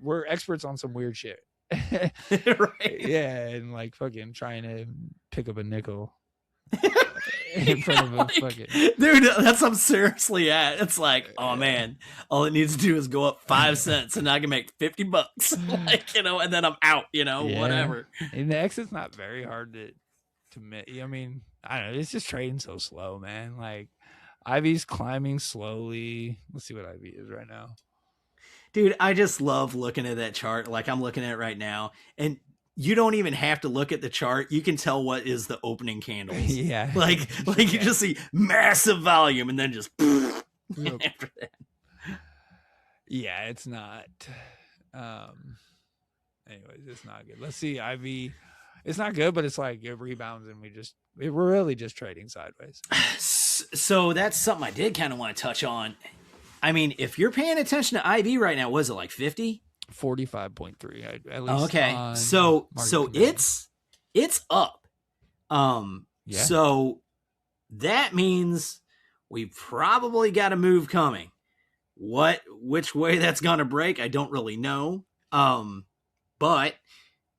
we're experts on some weird shit. Right. Yeah. And like fucking trying to pick up a nickel in front of a fucking dude. That's what I'm seriously at. It's like, oh man, all it needs to do is go up 5 cents and I can make $50. Like, you know, and then I'm out, you know, whatever. And the exit's not very hard to make. I mean, I don't know. It's just trading so slow, man. Like IV's climbing slowly. Let's see what IV is right now. Dude, I just love looking at that chart. Like I'm looking at it right now, and you don't even have to look at the chart. You can tell what is the opening candles. Yeah. Like you just see massive volume and then just after that. Yeah, it's not. Anyways, it's not good. Let's see. IV, it's not good, but it's like it rebounds and we're really just trading sideways. So that's something I did kind of want to touch on. I mean, if you're paying attention to IV right now, was it like 50? 45.3 at least. Okay. So it's up. So that means we probably got a move coming. Which way that's going to break, I don't really know. But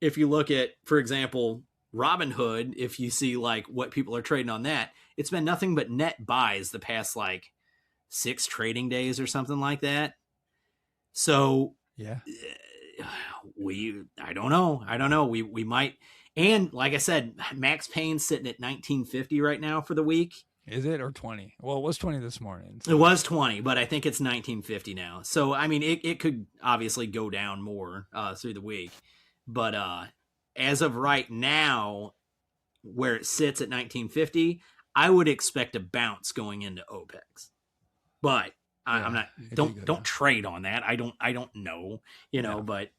if you look at, for example, Robinhood, if you see like what people are trading on that, it's been nothing but net buys the past like 6 trading days or something like that. So yeah, I don't know. We might, and like I said, Max Payne's sitting at 1950 right now for the week. Is it, or 20? Well, it was 20 this morning. So. It was 20, but I think it's 1950 now. So, I mean, it could obviously go down more through the week. But as of right now, where it sits at 1950, I would expect a bounce going into OPEX. But I'm not. Don't trade on that. I don't know. You know, but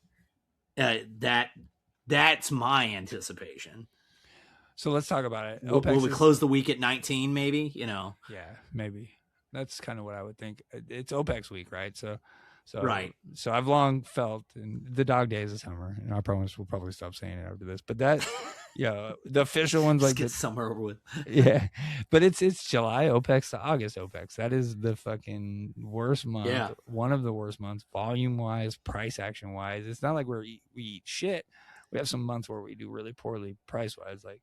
that's my anticipation. So let's talk about it. Will we close the week at 19? Maybe. You know. Yeah, maybe. That's kind of what I would think. It's OPEX week, right? So right. So I've long felt, and the dog days of summer, and I promise we'll probably stop saying it after this. But that, the official ones like get summer over with. Yeah, but it's July OPEX to August OPEX. That is the fucking worst month. Yeah. One of the worst months, volume wise, price action wise. It's not like we eat shit. We have some months where we do really poorly price wise. Like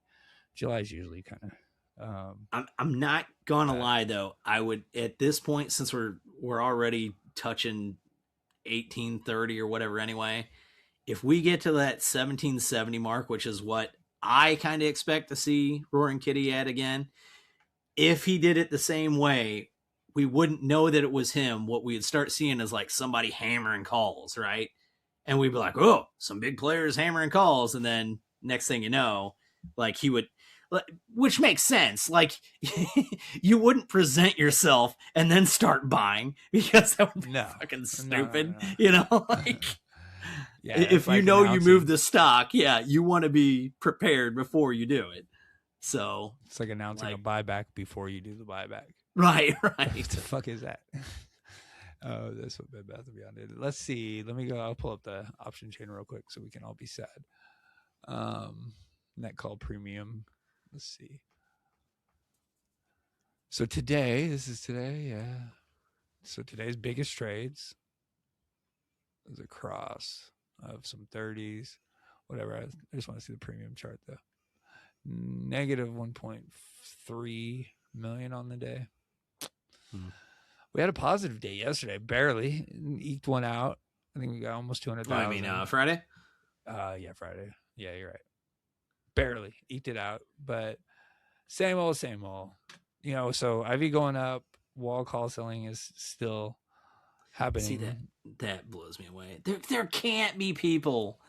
July is usually kind of. I'm not gonna lie though. I would at this point, since we're already touching 1830 or whatever anyway, if we get to that 1770 mark, which is what I kind of expect to see Roaring Kitty at again, if he did it the same way, we wouldn't know that it was him. What we'd start seeing is like somebody hammering calls, right? And we'd be like, oh, some big players hammering calls, and then next thing you know, like he would. Which makes sense. Like you wouldn't present yourself and then start buying, because that would be fucking stupid. No. You know, like if you know you move the stock, you want to be prepared before you do it. So it's like announcing a buyback before you do the buyback. Right. What the fuck is that? Oh, that's what Bed Bath & Beyond did. Let's see. Let me go. I'll pull up the option chain real quick so we can all be sad. Net call premium. Let's see. So today, So today's biggest trades is a cross of some 30s, whatever. I just want to see the premium chart though. Negative 1.3 million on the day. We had a positive day yesterday, barely eked one out. I think we got almost 200,000. I mean, Friday. Yeah, Friday. Yeah, you're right. Barely eked it out, but same old. You know, so IV going up, wall call selling is still happening. See, that blows me away. There can't be people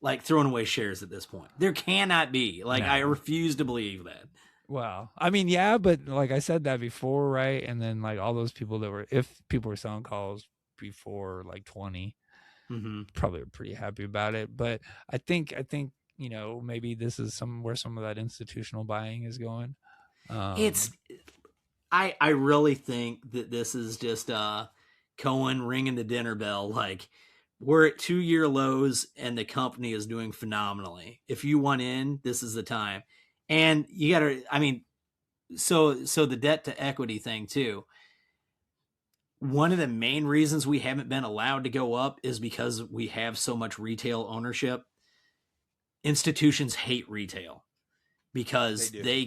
like throwing away shares at this point. There cannot be. Like, no. I refuse to believe that. Well, I mean, yeah, but like I said that before, right? And then like all those people that were, if people were selling calls before like 20, probably were pretty happy about it. But I think, you know, maybe this is where some of that institutional buying is going. I really think that this is just Cohen ringing the dinner bell. Like, we're at 2-year lows and the company is doing phenomenally. If you want in, this is the time. And you got to, I mean, so the debt to equity thing too. One of the main reasons we haven't been allowed to go up is because we have so much retail ownership. Institutions hate retail because they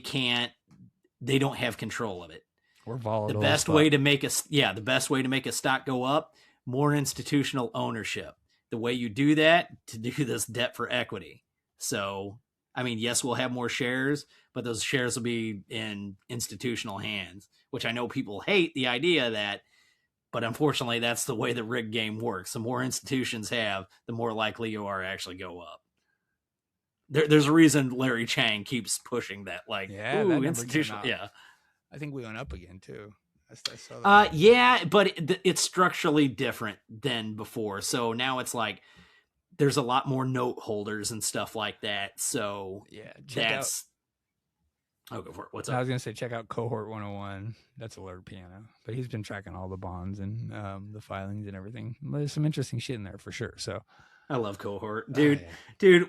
don't have control of it. We're volatile. The best way to make a stock go up, more institutional ownership. The way you do that, to do this debt for equity. So, I mean, yes, we'll have more shares, but those shares will be in institutional hands, which I know people hate the idea of that, but unfortunately that's the way the rigged game works. The more institutions have, the more likely you are to actually go up. There's a reason Larry Chang keeps pushing that, like, ooh, institutional. Yeah. I think we went up again too. I saw that. Yeah, but it's structurally different than before. So now it's like there's a lot more note holders and stuff like that. So yeah, I'll go for it. What's up? I was gonna say check out Cohort 101. That's Alert Piano, but he's been tracking all the bonds and the filings and everything. There's some interesting shit in there for sure. So I love Cohort, dude. Dude,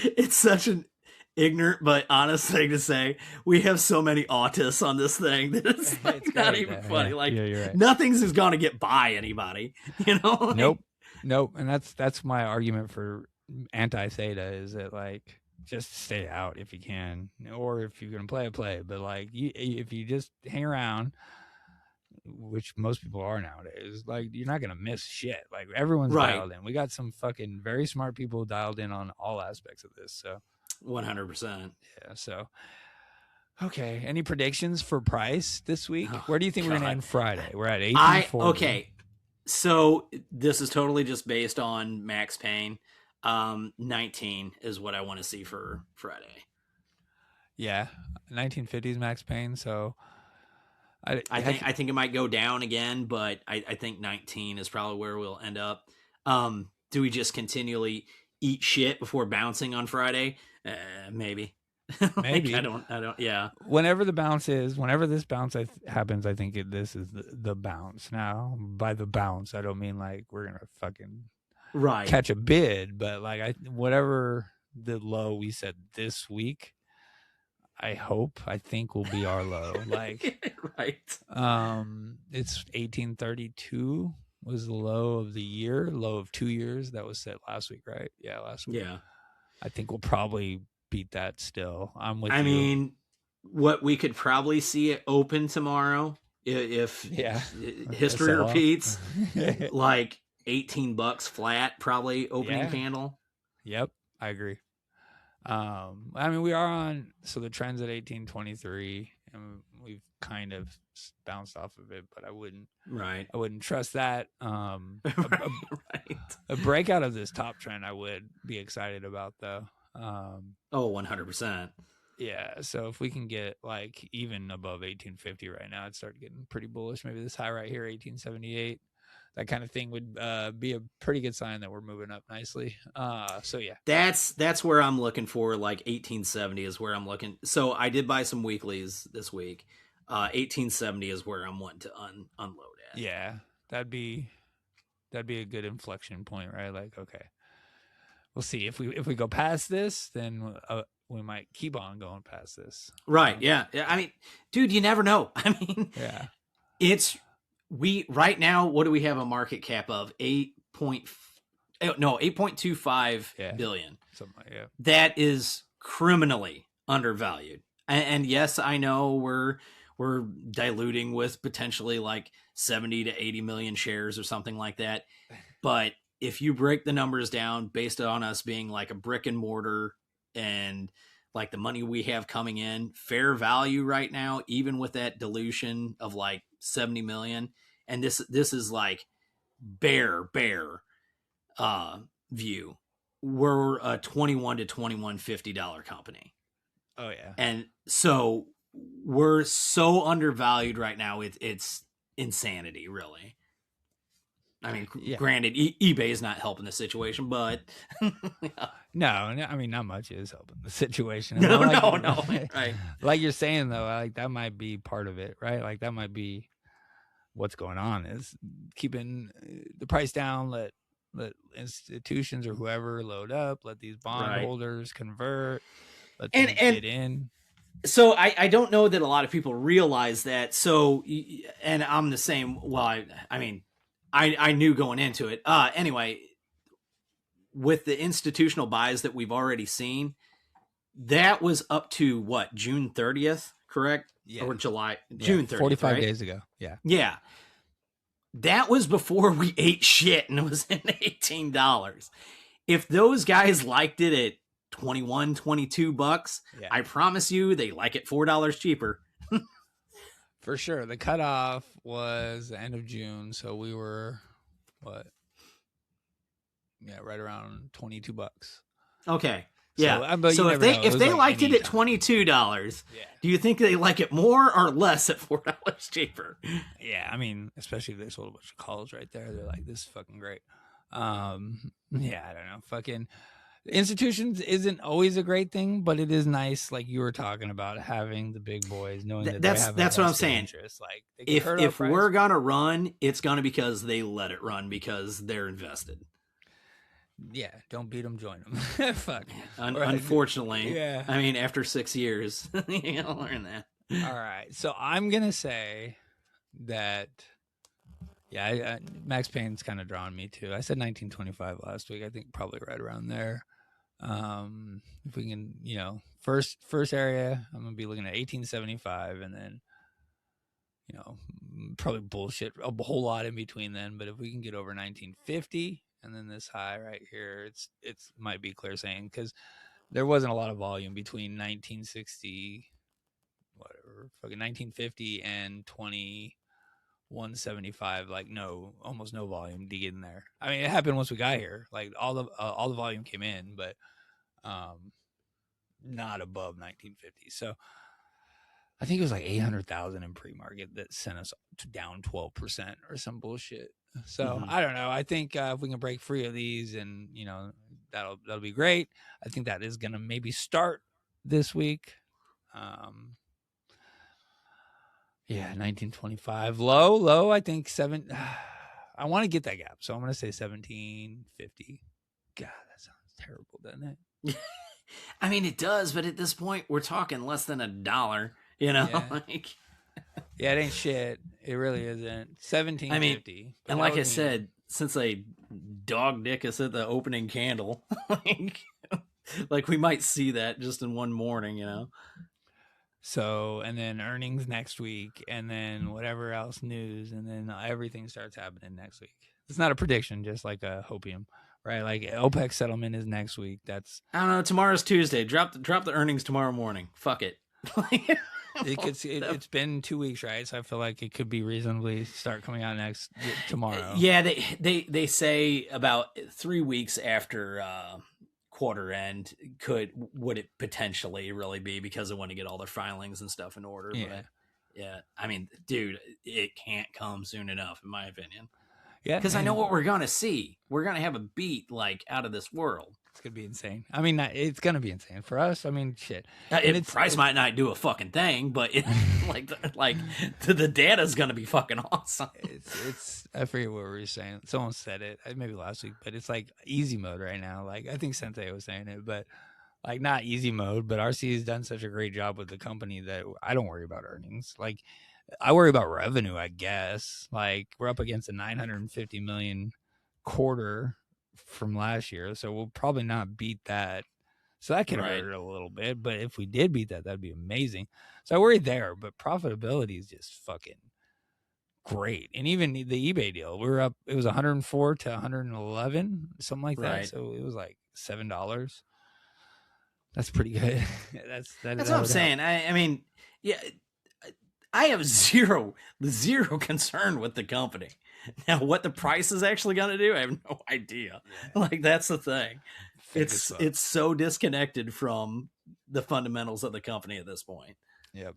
it's such an ignorant but honest thing to say. We have so many autists on this thing that it's like not even funny. Yeah. Like, you're right. Nothing's is gonna get by anybody, you know? Like, nope. And that's my argument for anti-theta is that, like, just stay out if you can, or if you're gonna play. But like, if you just hang around, which most people are nowadays, like, you're not gonna miss shit. Like, everyone's dialed in. We got some fucking very smart people dialed in on all aspects of this. So 100%. Yeah. So Okay. Any predictions for price this week? Where do you think we're going to end Friday? We're at 1840. Okay. So this is totally just based on Max Payne. 19 is what I want to see for Friday. Yeah. 1950s Max Payne. So I think it might go down again, but I think 19 is probably where we'll end up. Do we just continually eat shit before bouncing on Friday? Maybe. Maybe. I don't. Yeah. Whenever this bounce happens, I think this is the bounce. Now, by the bounce, I don't mean like we're gonna fucking catch a bid, but like whatever the low we set this week, I think will be our low. Like right. It's 1832 was the low of the year, low of 2 years that was set last week, right? Yeah, last week. Yeah. I think we'll probably beat that still. I'm with you. I mean, what we could probably see it open tomorrow if history repeats, like $18 flat, probably opening candle. Yep, I agree. I mean, we are on, so the trend's at 1823, and we've kind of bounced off of it, but I wouldn't trust that. A breakout of this top trend, I would be excited about, though. 100%. Yeah, so if we can get like even above 1850 right now, I'd start getting pretty bullish. Maybe this high right here, 1878, that kind of thing would be a pretty good sign that we're moving up nicely. So yeah, that's where I'm looking for. Like 1870 is where I'm looking. So I did buy some weeklies this week. 1870 is where I'm wanting to unload at. Yeah, that'd be a good inflection point, right? Like, okay, we'll see if we go past this, then we might keep on going past this. Right. Yeah. I mean, dude, you never know. I mean, yeah, right now, what do we have a market cap of? 8.25 billion. Something like, yeah. That is criminally undervalued. And yes, I know we're diluting with potentially like 70 to 80 million shares or something like that. But if you break the numbers down based on us being like a brick and mortar and like the money we have coming in, fair value right now, even with that dilution of like 70 million. And this is like bare view. We're a $21 to $21.50 company. Oh yeah. And so we're so undervalued right now. It's insanity, really. I mean, granted, eBay is not helping the situation, but no, I mean, not much is helping the situation. No, right. Like you're saying though, like that might be part of it, right? Like that might be what's going on is keeping the price down. Let institutions or whoever load up. Let these bond holders convert. Let them get in. So I don't know that a lot of people realize that. So, and I'm the same. Well, I mean. I knew going into it. Anyway, with the institutional buys that we've already seen, that was up to what, June 30th, correct? Yeah. Or July, June 30th, 45 right? days ago. Yeah. Yeah. That was before we ate shit and it was in $18. If those guys liked it at $21, $22, I promise you they like it $4 cheaper. For sure. The cutoff was the end of June. So we were, right around $22. Okay. Yeah. So if they liked it at $22, do you think they like it more or less at $4 cheaper? Yeah. I mean, especially if they sold a bunch of calls right there. They're like, this is fucking great. I don't know. Fucking institutions isn't always a great thing, but it is nice, like you were talking about, having the big boys knowing that that's what I'm saying. Interest. Like if we're gonna run, it's gonna because they let it run because they're invested. Yeah, don't beat them, join them. Fuck. Unfortunately, yeah. I mean, after 6 years, you gotta learn that. All right, so I'm gonna say that. Yeah, Max Payne's kind of drawing me too. I said 1925 last week. I think probably right around there. If we can, first area, I'm gonna be looking at 1875, and then, probably bullshit a whole lot in between then. But if we can get over 1950, and then this high right here, it's might be clear saying because there wasn't a lot of volume between 1960 fucking 1950 and 2175. Like almost no volume to get in there. I mean, it happened once we got here. Like all the volume came in, but not above 1950. So I think it was like 800,000 in pre-market that sent us down 12% or some bullshit. So I don't know. I think if we can break free of these, and that'll be great. I think that is gonna maybe start this week. 1925 low. I think I want to get that gap, so I'm gonna say 1750. God, that sounds terrible, doesn't it? I mean, it does, but at this point, we're talking less than $1. Yeah, it ain't shit. It really isn't. 1750. I mean, and like I said, since a dog dick us at the opening candle, like we might see that just in one morning, So, and then earnings next week, and then whatever else news, and then everything starts happening next week. It's not a prediction, just like a hopium, right? Like OPEC settlement is next week. I don't know. Tomorrow's Tuesday. Drop the earnings tomorrow morning. Fuck it. It's been 2 weeks, right? So I feel like it could be reasonably start coming out tomorrow. Yeah, they say about 3 weeks after quarter end would it potentially really be, because they want to get all their filings and stuff in order. Yeah. But yeah, I mean, dude, it can't come soon enough, in my opinion. Yeah, because I know what we're gonna see. We're gonna have a beat like out of this world. It's gonna be insane. I mean, it's gonna be insane for us. I mean, shit. Price might not do a fucking thing, but the data's gonna be fucking awesome. It's I forget what we were saying. Someone said it maybe last week, but it's like easy mode right now. Like I think Sensei was saying it, but like not easy mode. But RC has done such a great job with the company that I don't worry about earnings. Like I worry about revenue, I guess. Like we're up against a 950 million quarter from last year, so we'll probably not beat that. So that can hurt a little bit, but if we did beat that, that'd be amazing. So I worry there, but profitability is just fucking great. And even the eBay deal, we were up, it was 104 to 111, something like that. So it was like $7. That's pretty good. That's what I'm saying. I mean, yeah, I have zero concern with the company. Now, what the price is actually going to do, I have no idea. Yeah. Like, that's the thing. It's so disconnected from the fundamentals of the company at this point. Yep.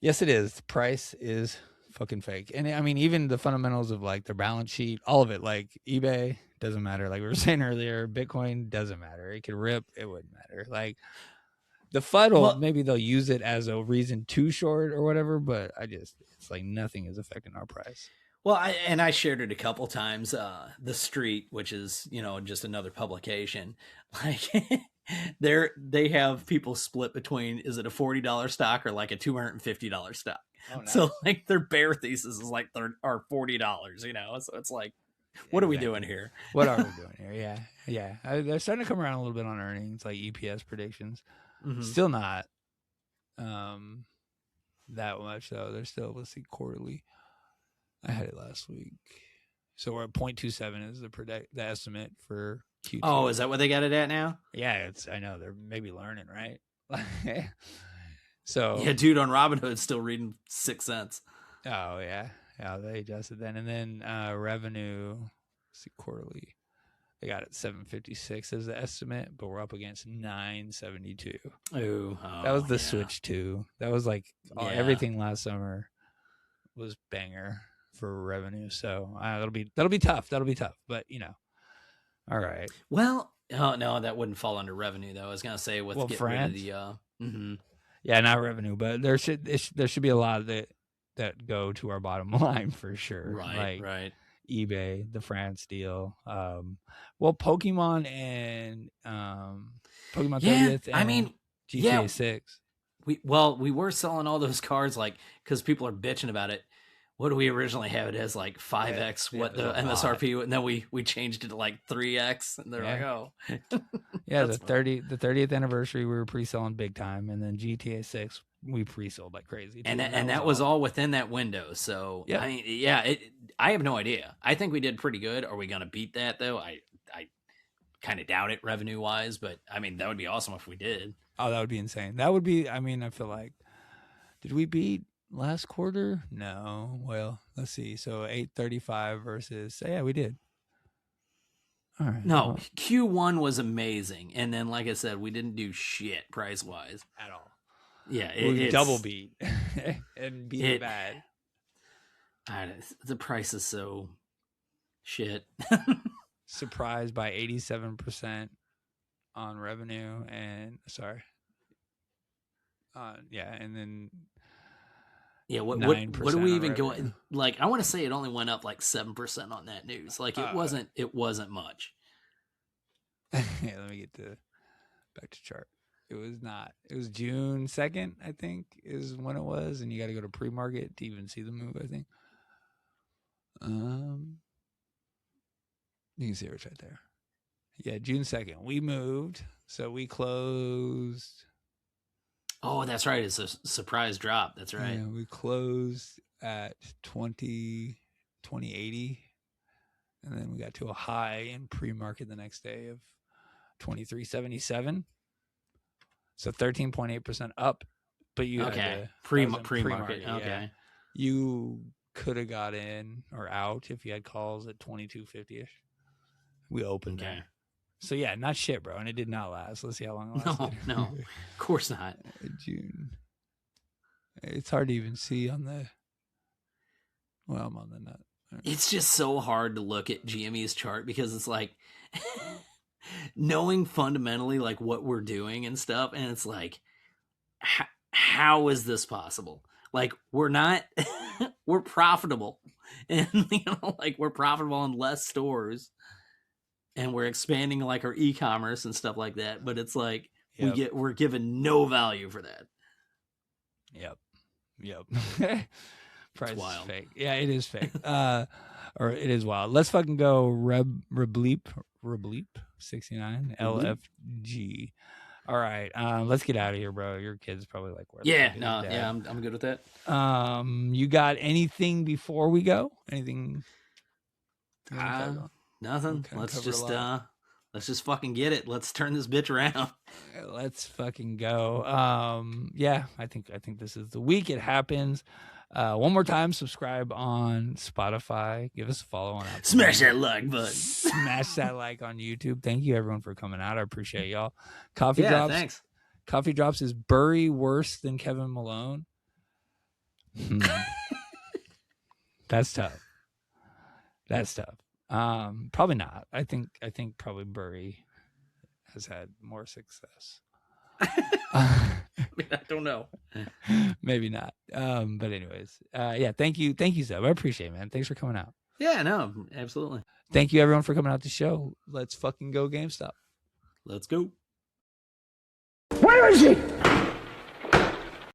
Yes, it is. The price is fucking fake. And I mean, even the fundamentals of like their balance sheet, all of it, like eBay doesn't matter. Like we were saying earlier, Bitcoin doesn't matter. It could rip. It wouldn't matter. Like the FUD, maybe they'll use it as a reason to short or whatever, but it's like nothing is affecting our price. Well, I shared it a couple times. The Street, which is just another publication, like they have people split between, is it a $40 stock or like a $250 stock? Oh, nice. So like their bear thesis is like are $40, So it's like, what are we doing here? What are we doing here? Yeah. They're starting to come around a little bit on earnings, like EPS predictions. Mm-hmm. Still not that much though. They're still, let's see, quarterly. I had it last week. So we're at 0.27 is the estimate for Q2. Oh, is that what they got it at now? Yeah, I know they're maybe learning, right? So yeah, dude, on Robinhood still reading 6 cents. Oh yeah, they adjusted then, and then revenue. Let's see, quarterly, they got it 756 as the estimate, but we're up against 972. Oh, that was the switch too. That was like everything last summer was banger for revenue, so that'll be tough. But all right. Well, no, that wouldn't fall under revenue though. I was gonna say with getting rid of the yeah, not revenue, but there should be a lot that go to our bottom line for sure. Right. eBay, the France deal, well, Pokemon and Pokemon 30th. And I mean, GTA 6. We were selling all those cards like because people are bitching about it. What do we originally have it as, like 5x what the MSRP, and then we changed it to like 3x, and they're like, oh, yeah, the 30th anniversary we were pre-selling big time, and then GTA 6 we pre-sold like crazy, and that was all within that window. So yeah, I have no idea. I think we did pretty good. Are we gonna beat that though? I kind of doubt it revenue wise, but I mean that would be awesome if we did. Oh, that would be insane. That would be. I mean, I feel like Did we beat last quarter? No. Well, let's see. So 835 versus. Yeah, we did. All right. No, Q1 was amazing, and then like I said, we didn't do shit price wise at all. Yeah, we double beat and beat it bad. The price is so shit. Surprised by 87% on revenue and and then what do we even go like? I want to say it only went up like 7% on that news. Like it wasn't much. Yeah, let me get back to chart. It was not. It was June 2nd, I think, is when it was, and you got to go to pre-market to even see the move, I think. You can see it's right there. Yeah, June 2nd. We moved, so we closed. Oh, that's right. It's a surprise drop. That's right. Yeah, we closed at 2080, and then we got to a high in pre-market the next day of 2377. So 13.8% up, but you had pre-market. Okay, yeah. You could have got in or out if you had calls at 2250ish. We opened there. So yeah, not shit, bro, and it did not last. Let's see how long it lasted. No, of course not. June. It's hard to even see on the. Well, I'm on the nut. Right. It's just so hard to look at GME's chart because it's like knowing fundamentally like what we're doing and stuff, and it's like, how is this possible? Like we're not, we're profitable, and like we're profitable on less stores. And we're expanding like our e-commerce and stuff like that, but it's like we're given no value for that. Yep. Price is fake. Yeah, it is fake. Or it is wild. Let's fucking go Rebleep 69 LFG. All right, let's get out of here, bro. Your kid's probably like, where? I'm good with that. You got anything before we go? Anything? Nothing. Let's just fucking get it. Let's turn this bitch around. Let's fucking go. I think this is the week it happens. One more time, subscribe on Spotify. Give us a follow on Apple. Smash that like button. Smash that like on YouTube. Thank you everyone for coming out. I appreciate y'all. Coffee Drops. Thanks. Coffee Drops is Burry worse than Kevin Malone. That's tough. Probably not. I think probably Burry has had more success. I don't know. Maybe not. But anyways, thank you, Zeb. I appreciate it, man. Thanks for coming out. Yeah, no, absolutely. Thank you everyone for coming out to the show. Let's fucking go GameStop. Let's go. Where is he?